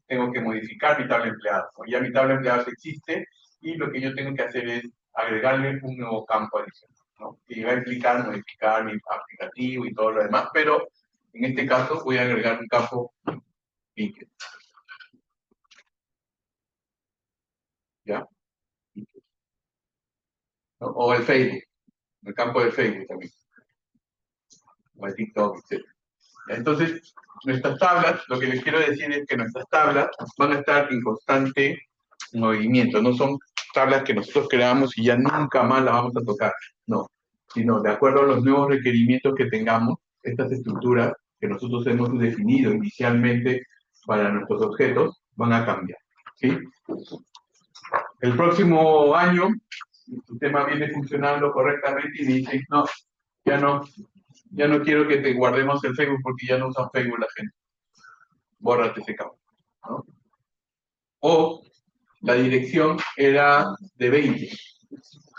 Tengo que modificar mi tabla de empleados. Ya mi tabla de empleados existe y lo que yo tengo que hacer es agregarle un nuevo campo adicional, ¿no? Que va a implicar modificar mi aplicativo y todo lo demás, pero en este caso voy a agregar un campo LinkedIn. ¿Ya? ¿No? O el Facebook, el campo de Facebook también, o el TikTok, etc. Entonces, nuestras tablas, lo que les quiero decir es que nuestras tablas van a estar en constante movimiento, no son tablas que nosotros creamos y ya nunca más las vamos a tocar, no, sino de acuerdo a los nuevos requerimientos que tengamos, estas estructuras que nosotros hemos definido inicialmente para nuestros objetos van a cambiar, ¿sí? El próximo año, el sistema viene funcionando correctamente y me dicen, no, ya no, ya no quiero que te guardemos el Facebook porque ya no usan Facebook la gente. Bórrate ese campo, ¿no? O la dirección era de 20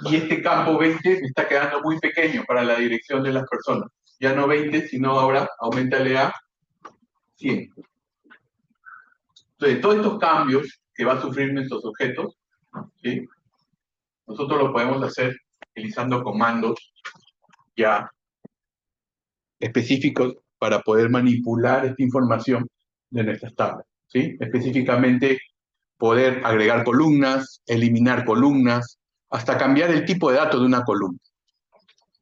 y este campo 20 me está quedando muy pequeño para la dirección de las personas. Ya no 20, sino ahora aumentale a 100. Entonces, todos estos cambios que va a sufrir nuestros objetos, ¿sí? Nosotros lo podemos hacer utilizando comandos ya específicos para poder manipular esta información de nuestras tablas, ¿sí? Específicamente poder agregar columnas, eliminar columnas, hasta cambiar el tipo de datos de una columna.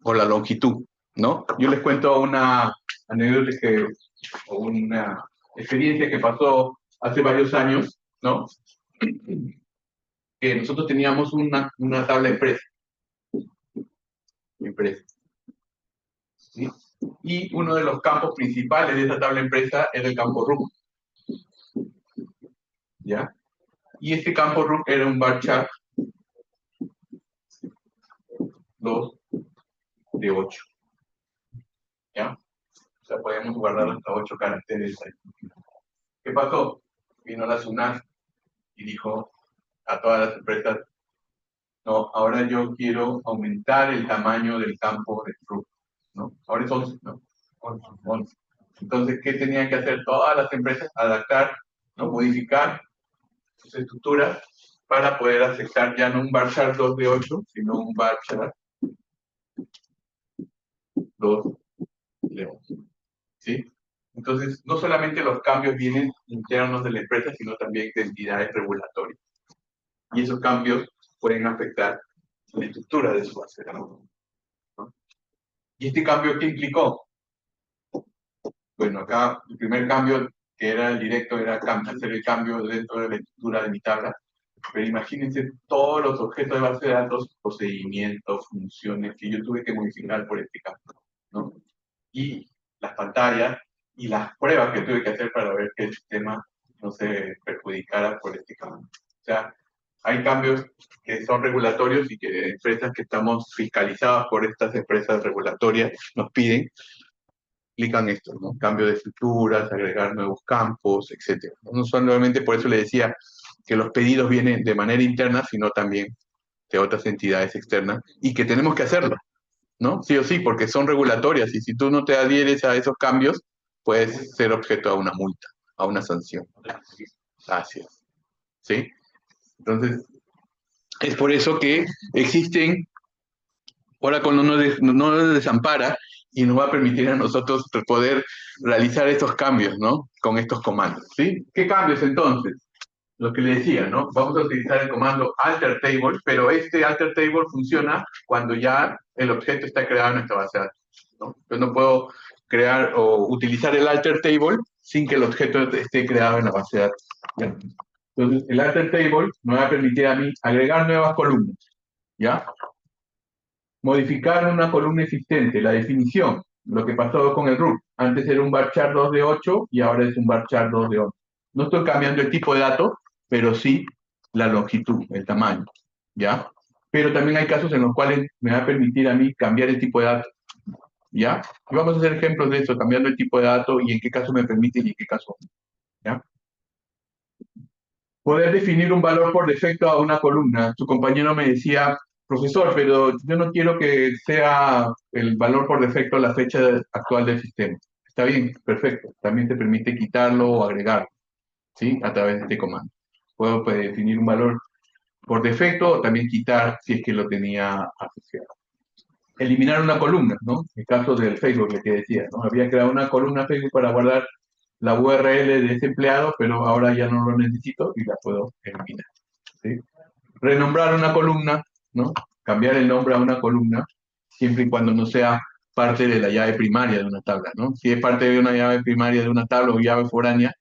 o la longitud, ¿no? Yo les cuento una anécdota o una experiencia que pasó hace varios años, ¿no? Que nosotros teníamos una tabla empresa, ¿sí? Y uno de los campos principales de esa tabla empresa era el campo root, ¿ya? Y este campo root era un bar chart 2 de 8, ¿ya? O sea, podemos guardar hasta 8 caracteres ahí. ¿Qué pasó? Vino la SUNAT y dijo a todas las empresas, no, ahora yo quiero aumentar el tamaño del campo de root, ¿no? Ahora es 11, ¿no? 11. Entonces, ¿qué tenían que hacer todas las empresas? Adaptar, ¿no? Modificar sus estructuras para poder aceptar ya no un bar chart 2 de 8, sino un bar chart 2 de 11. ¿Sí? Entonces, no solamente los cambios vienen internos de la empresa, sino también de entidades regulatorias. Y esos cambios pueden afectar la estructura de su base de datos, ¿no? ¿Y este cambio qué implicó? Bueno, acá el primer cambio, que era el directo, era hacer el cambio dentro de la estructura de mi tabla. Pero imagínense todos los objetos de base de datos, procedimientos, funciones que yo tuve que modificar por este cambio, ¿no? Y las pantallas y las pruebas que tuve que hacer para ver que el sistema no se perjudicara por este cambio. O sea, hay cambios que son regulatorios y que empresas que estamos fiscalizadas por estas empresas regulatorias nos piden, implican esto, ¿no? Cambio de estructuras, agregar nuevos campos, etc. No solamente por eso le decía que los pedidos vienen de manera interna, sino también de otras entidades externas y que tenemos que hacerlo, ¿no? Sí o sí, porque son regulatorias y si tú no te adhieres a esos cambios, puedes ser objeto a una multa, a una sanción. Así es. ¿Sí? Entonces, es por eso que existen, Oracle no nos desampara y nos va a permitir a nosotros poder realizar estos cambios, ¿no? Con estos comandos, ¿sí? ¿Qué cambios entonces? Lo que le decía, ¿no? Vamos a utilizar el comando alter table, pero este alter table funciona cuando ya el objeto está creado en nuestra base de datos, ¿no? Yo no puedo crear o utilizar el alter table sin que el objeto esté creado en la base de datos, ¿ya? Entonces, el alter table me va a permitir a mí agregar nuevas columnas, ¿ya? Modificar una columna existente, la definición, lo que pasó con el root. Antes era un varchar 2 de 8 y ahora es un varchar 2 de 11. No estoy cambiando el tipo de dato, pero sí la longitud, el tamaño, ¿ya? Pero también hay casos en los cuales me va a permitir a mí cambiar el tipo de dato, ¿ya? Y vamos a hacer ejemplos de eso, cambiando el tipo de dato y en qué caso me permite y en qué caso no, ¿ya? Poder definir un valor por defecto a una columna. Su compañero me decía, profesor, pero yo no quiero que sea el valor por defecto la fecha actual del sistema. Está bien, perfecto. También te permite quitarlo o agregarlo, ¿sí? A través de este comando. Puedo definir un valor por defecto o también quitar si es que lo tenía asociado. Eliminar una columna, ¿no? El caso del Facebook, que decía, ¿no? Había creado una columna Facebook para guardar la URL de ese empleado, pero ahora ya no lo necesito y la puedo eliminar, ¿sí? Renombrar una columna, ¿no? Cambiar el nombre a una columna, siempre y cuando no sea parte de la llave primaria de una tabla, ¿no? Si es parte de una llave primaria de una tabla o llave foránea,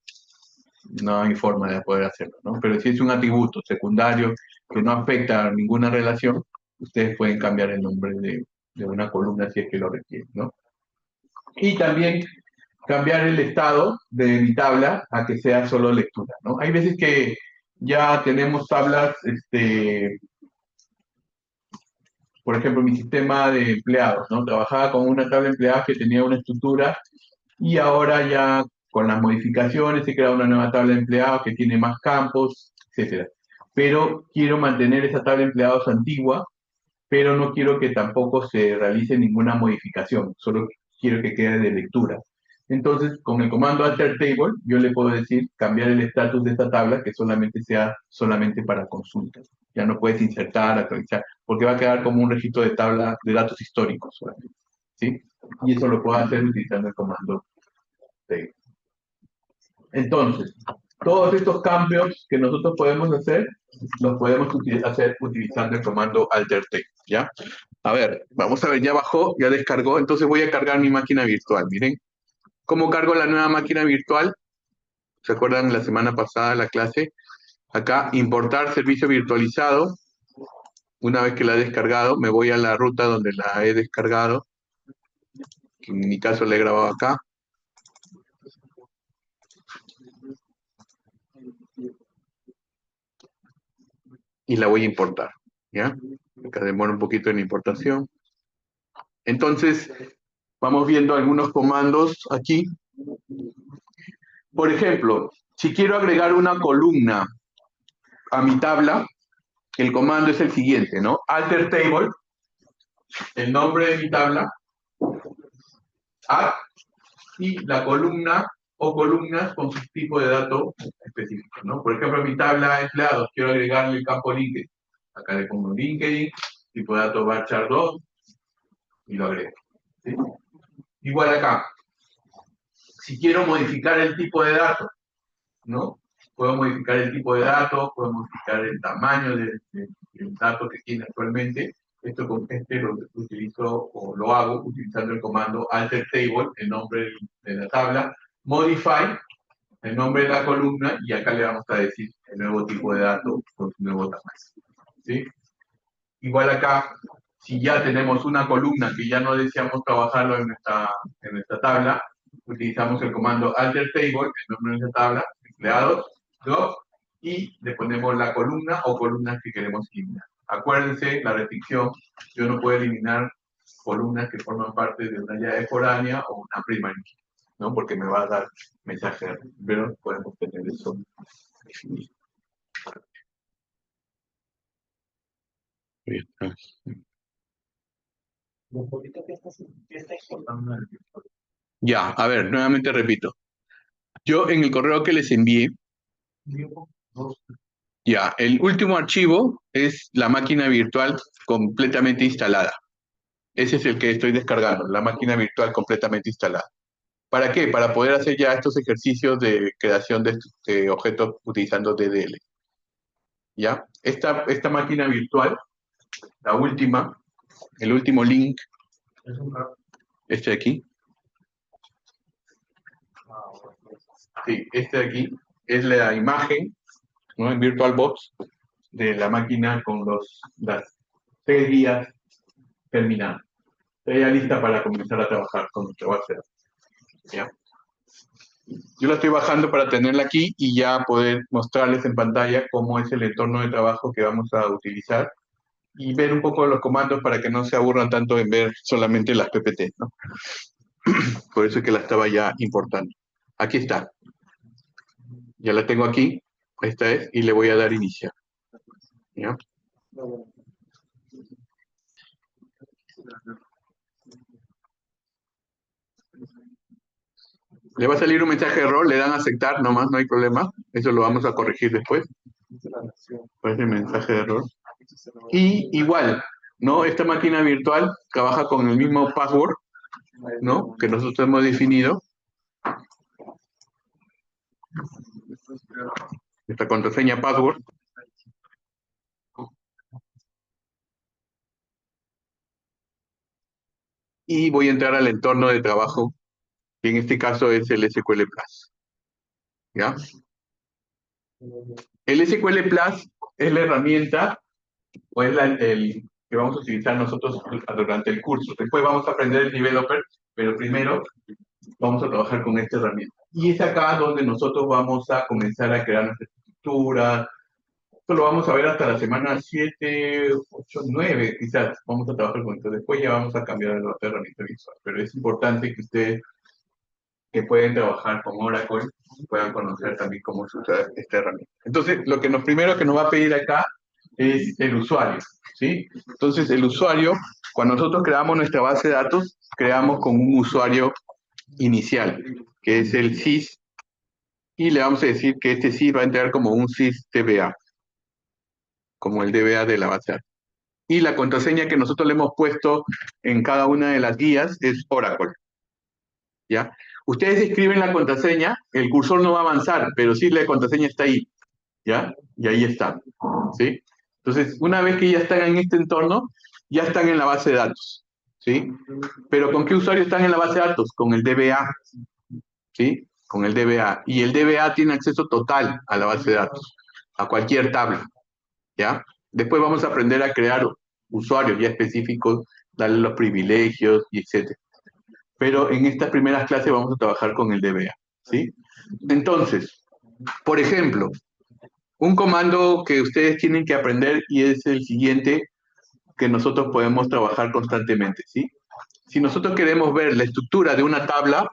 no hay forma de poder hacerlo, ¿no? Pero si es un atributo secundario que no afecta a ninguna relación, ustedes pueden cambiar el nombre de una columna si es que lo requieren, ¿no? Y también cambiar el estado de mi tabla a que sea solo lectura, ¿no? Hay veces que ya tenemos tablas, por ejemplo, mi sistema de empleados, ¿no? Trabajaba con una tabla de empleados que tenía una estructura y ahora ya con las modificaciones se crea una nueva tabla de empleados que tiene más campos, etcétera. Pero quiero mantener esa tabla de empleados antigua, pero no quiero que tampoco se realice ninguna modificación, solo quiero que quede de lectura. Entonces, con el comando alter table, yo le puedo decir cambiar el estatus de esta tabla que solamente sea solamente para consultas. Ya no puedes insertar, actualizar, porque va a quedar como un registro de tabla de datos históricos solamente, ¿sí? Y eso lo puedo hacer utilizando el comando table. Entonces, todos estos cambios que nosotros podemos hacer, los podemos hacer utilizando el comando alter table, ¿ya? A ver, vamos a ver, ya bajó, ya descargó, entonces voy a cargar mi máquina virtual. Miren, ¿cómo cargo la nueva máquina virtual? ¿Se acuerdan la semana pasada la clase? Acá, importar servicio virtualizado. Una vez que la he descargado, me voy a la ruta donde la he descargado, que en mi caso la he grabado acá. Y la voy a importar, ¿ya? Acá demora un poquito en la importación. Entonces, vamos viendo algunos comandos aquí. Por ejemplo, si quiero agregar una columna a mi tabla, el comando es el siguiente, ¿no? Alter table, el nombre de mi tabla, add, y la columna o columnas con su tipo de dato específico, ¿no? Por ejemplo, en mi tabla de empleados, quiero agregarle el campo LinkedIn. Acá le pongo LinkedIn, tipo de dato varchar 2, y lo agrego. ¿Sí? Igual acá, si quiero modificar el tipo de dato, ¿no? Puedo modificar el tipo de dato, puedo modificar el tamaño del dato que tiene actualmente. Esto con este lo utilizo o lo hago utilizando el comando alter table, el nombre de la tabla, modify, el nombre de la columna, y acá le vamos a decir el nuevo tipo de dato con su nuevo tamaño. ¿Sí? Igual acá, si ya tenemos una columna que ya no deseamos trabajarlo en nuestra tabla, utilizamos el comando alter table, el nombre de nuestra tabla, empleados, job, y le ponemos la columna o columnas que queremos eliminar. Acuérdense, la restricción, yo no puedo eliminar columnas que forman parte de una llave foránea o una primary, ¿no? Porque me va a dar mensaje, pero podemos tener eso definido. ¿Qué está importando en el virtual? Ya, a ver, nuevamente repito. Yo en el correo que les envié, ya, el último archivo es la máquina virtual completamente instalada. Ese es el que estoy descargando, la máquina virtual completamente instalada. ¿Para qué? Para poder hacer ya estos ejercicios de creación de objetos utilizando DDL. ¿Ya? Esta máquina virtual, la última, el último link, Es un carro. este de aquí, sí, este de aquí, es la imagen, ¿no? En VirtualBox de la máquina con las 3 días terminadas. Está ya lista para comenzar a trabajar con nuestra base de datos. ¿Ya? Yo la estoy bajando para tenerla aquí y ya poder mostrarles en pantalla cómo es el entorno de trabajo que vamos a utilizar y ver un poco los comandos para que no se aburran tanto en ver solamente las PPT, ¿no? Por eso es que la estaba ya importando. Aquí está. Ya la tengo aquí. Esta es, y le voy a dar iniciar. ¿Ya? Le va a salir un mensaje de error, le dan a aceptar nomás, no hay problema. Eso lo vamos a corregir después. Pues el mensaje de error. Y igual, ¿no? Esta máquina virtual trabaja con el mismo password, ¿no? Que nosotros hemos definido. Esta contraseña password. Y voy a entrar al entorno de trabajo, que en este caso es el SQL Plus. ¿Ya? El SQL Plus es la herramienta o es el que vamos a utilizar nosotros durante el curso. Después vamos a aprender el developer, pero primero vamos a trabajar con esta herramienta. Y es acá donde nosotros vamos a comenzar a crear nuestra estructura. Esto lo vamos a ver hasta la semana 7, 8, 9, quizás. Vamos a trabajar con esto. Después ya vamos a cambiar a la otra herramienta visual. Pero es importante que ustedes que pueden trabajar con Oracle puedan conocer también cómo se usa esta herramienta. Entonces, lo que primero que nos va a pedir acá es el usuario, ¿sí? Entonces, el usuario, cuando nosotros creamos nuestra base de datos, creamos con un usuario inicial, que es el sys, y le vamos a decir que este sys va a entrar como un sys DBA, como el DBA de la base de datos. Y la contraseña que nosotros le hemos puesto en cada una de las guías es Oracle, ¿ya? Ustedes escriben la contraseña, el cursor no va a avanzar, pero sí la contraseña está ahí, ¿ya? Y ahí está, ¿sí? Entonces, una vez que ya están en este entorno, ya están en la base de datos, ¿sí? Pero ¿con qué usuario están en la base de datos? Con el DBA, ¿sí? Con el DBA. Y el DBA tiene acceso total a la base de datos, a cualquier tabla, ¿ya? Después vamos a aprender a crear usuarios ya específicos, darle los privilegios y etcétera. Pero en estas primeras clases vamos a trabajar con el DBA, ¿sí? Entonces, por ejemplo, un comando que ustedes tienen que aprender y es el siguiente que nosotros podemos trabajar constantemente, ¿sí? Si nosotros queremos ver la estructura de una tabla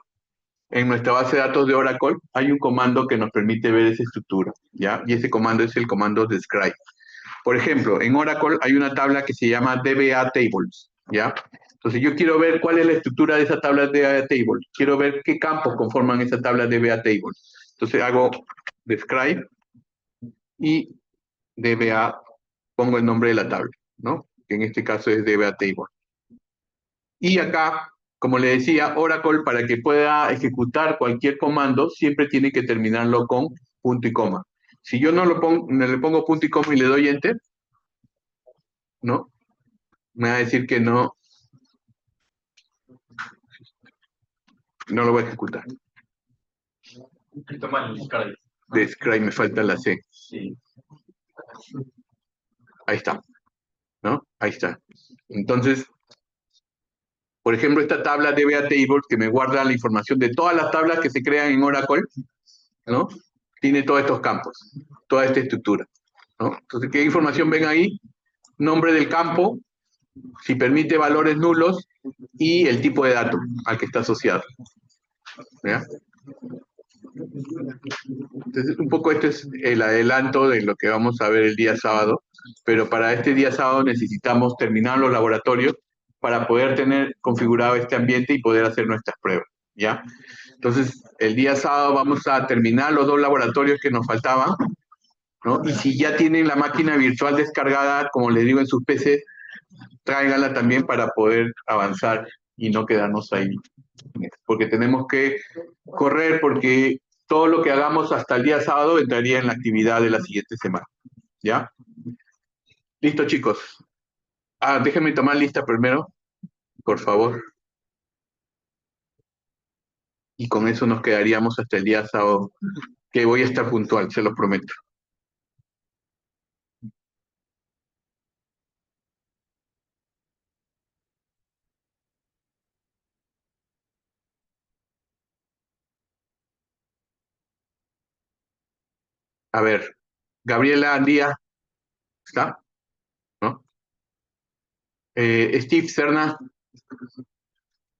en nuestra base de datos de Oracle, hay un comando que nos permite ver esa estructura, ¿ya? Y ese comando es el comando describe. Por ejemplo, en Oracle hay una tabla que se llama DBA Tables, ¿ya? Entonces yo quiero ver cuál es la estructura de esa tabla DBA Tables. Quiero ver qué campos conforman esa tabla DBA Tables. Entonces hago describe y DBA, pongo el nombre de la tabla, ¿no? Que en este caso es DBA Table. Y acá, como le decía, Oracle para que pueda ejecutar cualquier comando siempre tiene que terminarlo con punto y coma. Si yo no le pongo punto y coma y le doy enter, ¿no? Me va a decir que no lo voy a ejecutar. Un poquito mal, describe. Describe, me falta la C. Sí. Ahí está, ¿no? Ahí está. Entonces, por ejemplo, esta tabla DBA Tables que me guarda la información de todas las tablas que se crean en Oracle, ¿no? Tiene todos estos campos, toda esta estructura, ¿no? Entonces, ¿qué información ven ahí? Nombre del campo, si permite valores nulos y el tipo de dato al que está asociado. ¿Ya? Entonces, un poco este es el adelanto de lo que vamos a ver el día sábado, pero para este día sábado necesitamos terminar los laboratorios para poder tener configurado este ambiente y poder hacer nuestras pruebas, ¿ya? Entonces, el día sábado vamos a terminar los 2 laboratorios que nos faltaban, ¿no? Y si ya tienen la máquina virtual descargada, como les digo, en sus PCs, tráiganla también para poder avanzar y no quedarnos ahí. Porque tenemos que correr porque todo lo que hagamos hasta el día sábado entraría en la actividad de la siguiente semana. ¿Ya? Listo, chicos. Déjenme tomar lista primero, por favor. Y con eso nos quedaríamos hasta el día sábado, que voy a estar puntual, se lo prometo. A ver, Gabriela Andía, ¿está? ¿No? Steve Serna,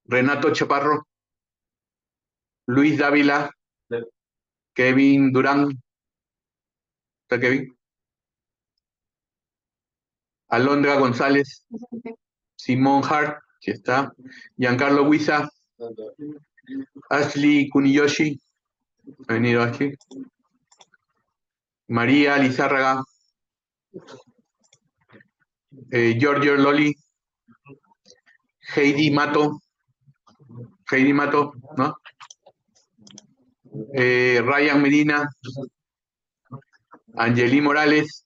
Renato Chaparro, Luis Dávila, Kevin Durán, ¿está Kevin? Alondra González, Simón Hart, que está, Giancarlo Huiza, Ashley Kuniyoshi, ha venido Ashley, María Lizárraga, Giorgio Loli, Heidi Mato, ¿no? Ryan Medina, Angeli Morales,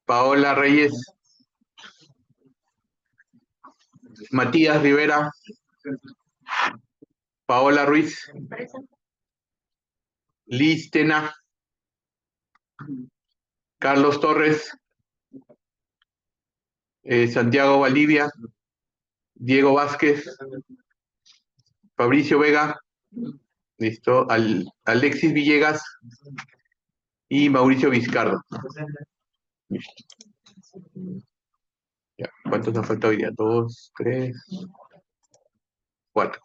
Paola Reyes, Matías Rivera, Paola Ruiz, Liz Tena, Carlos Torres, Santiago Valdivia, Diego Vázquez, Fabricio Vega, listo, Alexis Villegas y Mauricio Vizcardo. Listo. Ya, ¿cuántos nos falta hoy día? 2, 3, 4.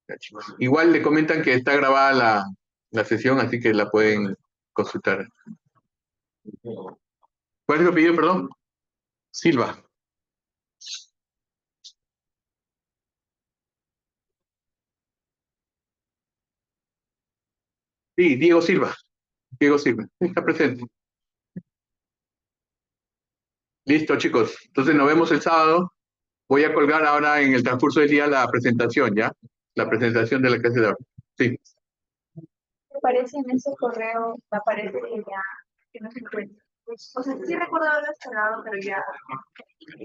Ya, chicos. Igual le comentan que está grabada la sesión, así que la pueden consultar. ¿Cuál es tu apellido, perdón? Silva. Sí, Diego Silva. Diego Silva. Está presente. Listo, chicos. Entonces nos vemos el sábado. Voy a colgar ahora en el transcurso del día la presentación, ¿ya? La presentación de la clase de ahora. Sí. Aparece en ese correo, aparece que ya que no se encuentra. O sea, sí recuerdo haberlo descargado, pero ya.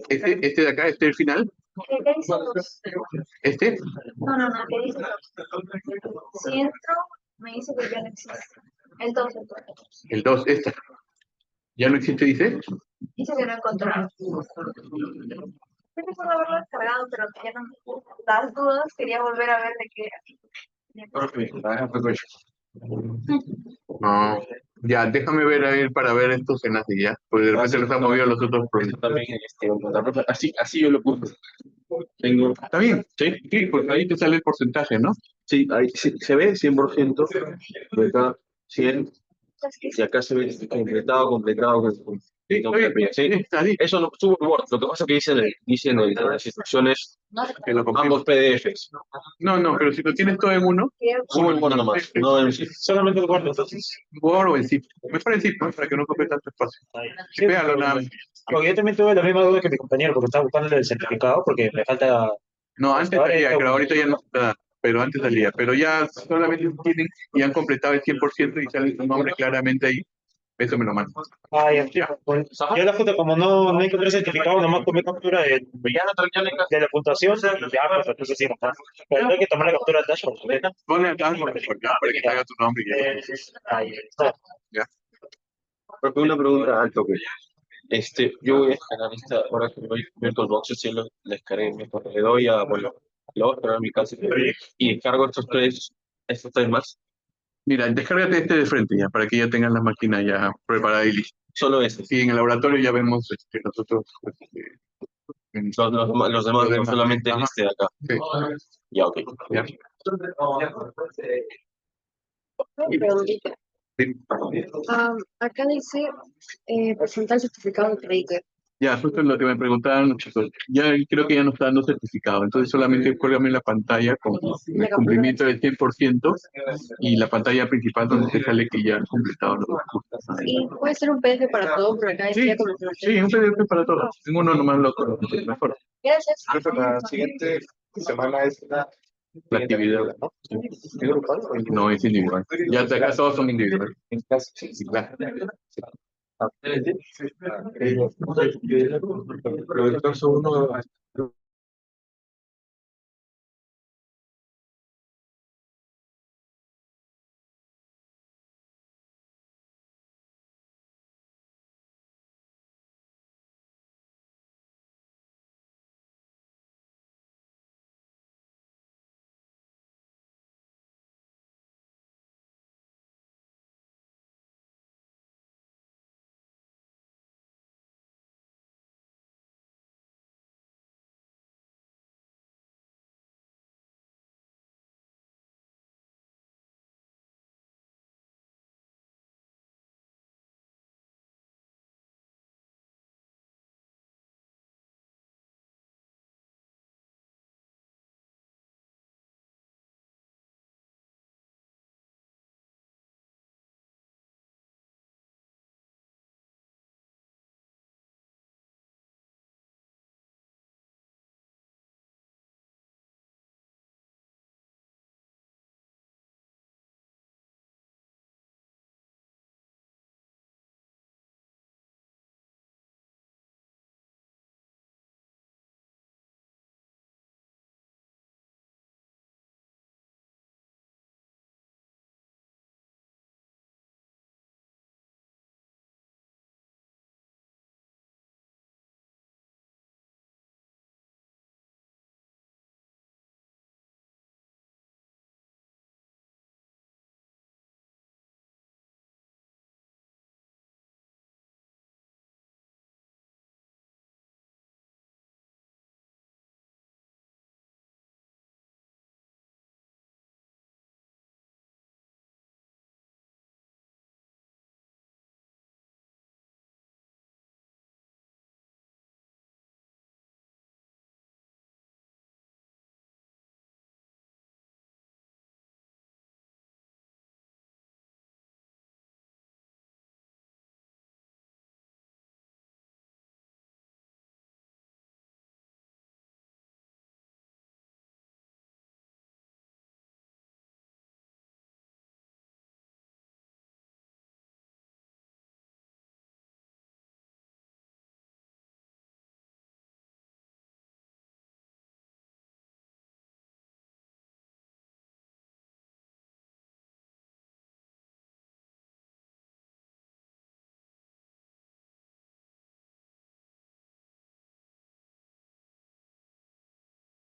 Este de acá, este es el final. ¿Qué dice dos? Este, No, ¿qué dice dos? Si entro, me dice que ya no existe. El dos, el dos. el 2 esta. ¿Ya no existe, dice? Dice que no encontró. Yo recuerdo haberlo descargado, pero ya no me las dudas. Quería volver a ver de qué No. Ya, déjame ver a ver para ver estos enlaces ya. Porque de repente los han movido los otros proyectos. También, así yo lo puse. Tengo, Está bien, sí, sí, porque ahí te sale el porcentaje, ¿no? sí, ahí se ve 100%, de acá 100, y acá se ve completado. Sí, está bien, Sí, está bien. eso lo subo en Word. Lo que pasa es que dicen en las instrucciones Que lo compré. ambos PDFs. No, pero si lo tienes todo en uno, Subo en Word nomás, no en zip. Solamente el cuarto, entonces. Word o en zip. Mejor en zip, ¿no? Para que no ocupe tanto espacio. Sí, Véalo nada más. porque yo también tuve la misma duda que mi compañero, porque estaba buscando el certificado, porque me falta. No, antes salía, pero ahorita ya no está. Pero antes salía. Pero ya solamente tienen y han completado el 100% y sale su nombre claramente ahí. Eso me lo mando. Ah, ya. Pues, yo la foto, como no encontré certificado, nomás tomé captura de la puntuación, y ya, pues entonces sí, nomás. Pero hay que tomar la captura del dashboard, ¿verdad? Ponle acá por acá para que te haga tu nombre. y ya. Ahí está. Pero una pregunta al toque. Yo voy a descargar esta, ahora que voy VirtualBox, sí lo descargué, le doy a, bueno, lo voy a descargar en mi casa y descargo estos tres más, Mira, descárgate este de frente ya, para que ya tengas la máquina ya preparada y lista. solo ese. Sí, en el laboratorio ya vemos nosotros. Los demás veo solamente Ajá. este de acá. Sí. Ya, ok. Ya. Una preguntita. Sí. Acá dice presentar el certificado de crédito. Ya, justo lo que me preguntaban, chicos. Ya creo que ya no está dando certificado, entonces solamente cuélgame la pantalla con el cumplimiento del 100% y la pantalla principal donde te sale que ya has completado los cursos. Y puede ser un PDF para todo, pero acá Sí, decía como sí, un PDF para todos. Tengo uno nomás loco, mejor. Gracias. La siguiente semana es La actividad, ¿no? ¿es grupal o individual? No, es individual. Ya de acá todos son individuales. En clase. Sí, claro. Pero entonces uno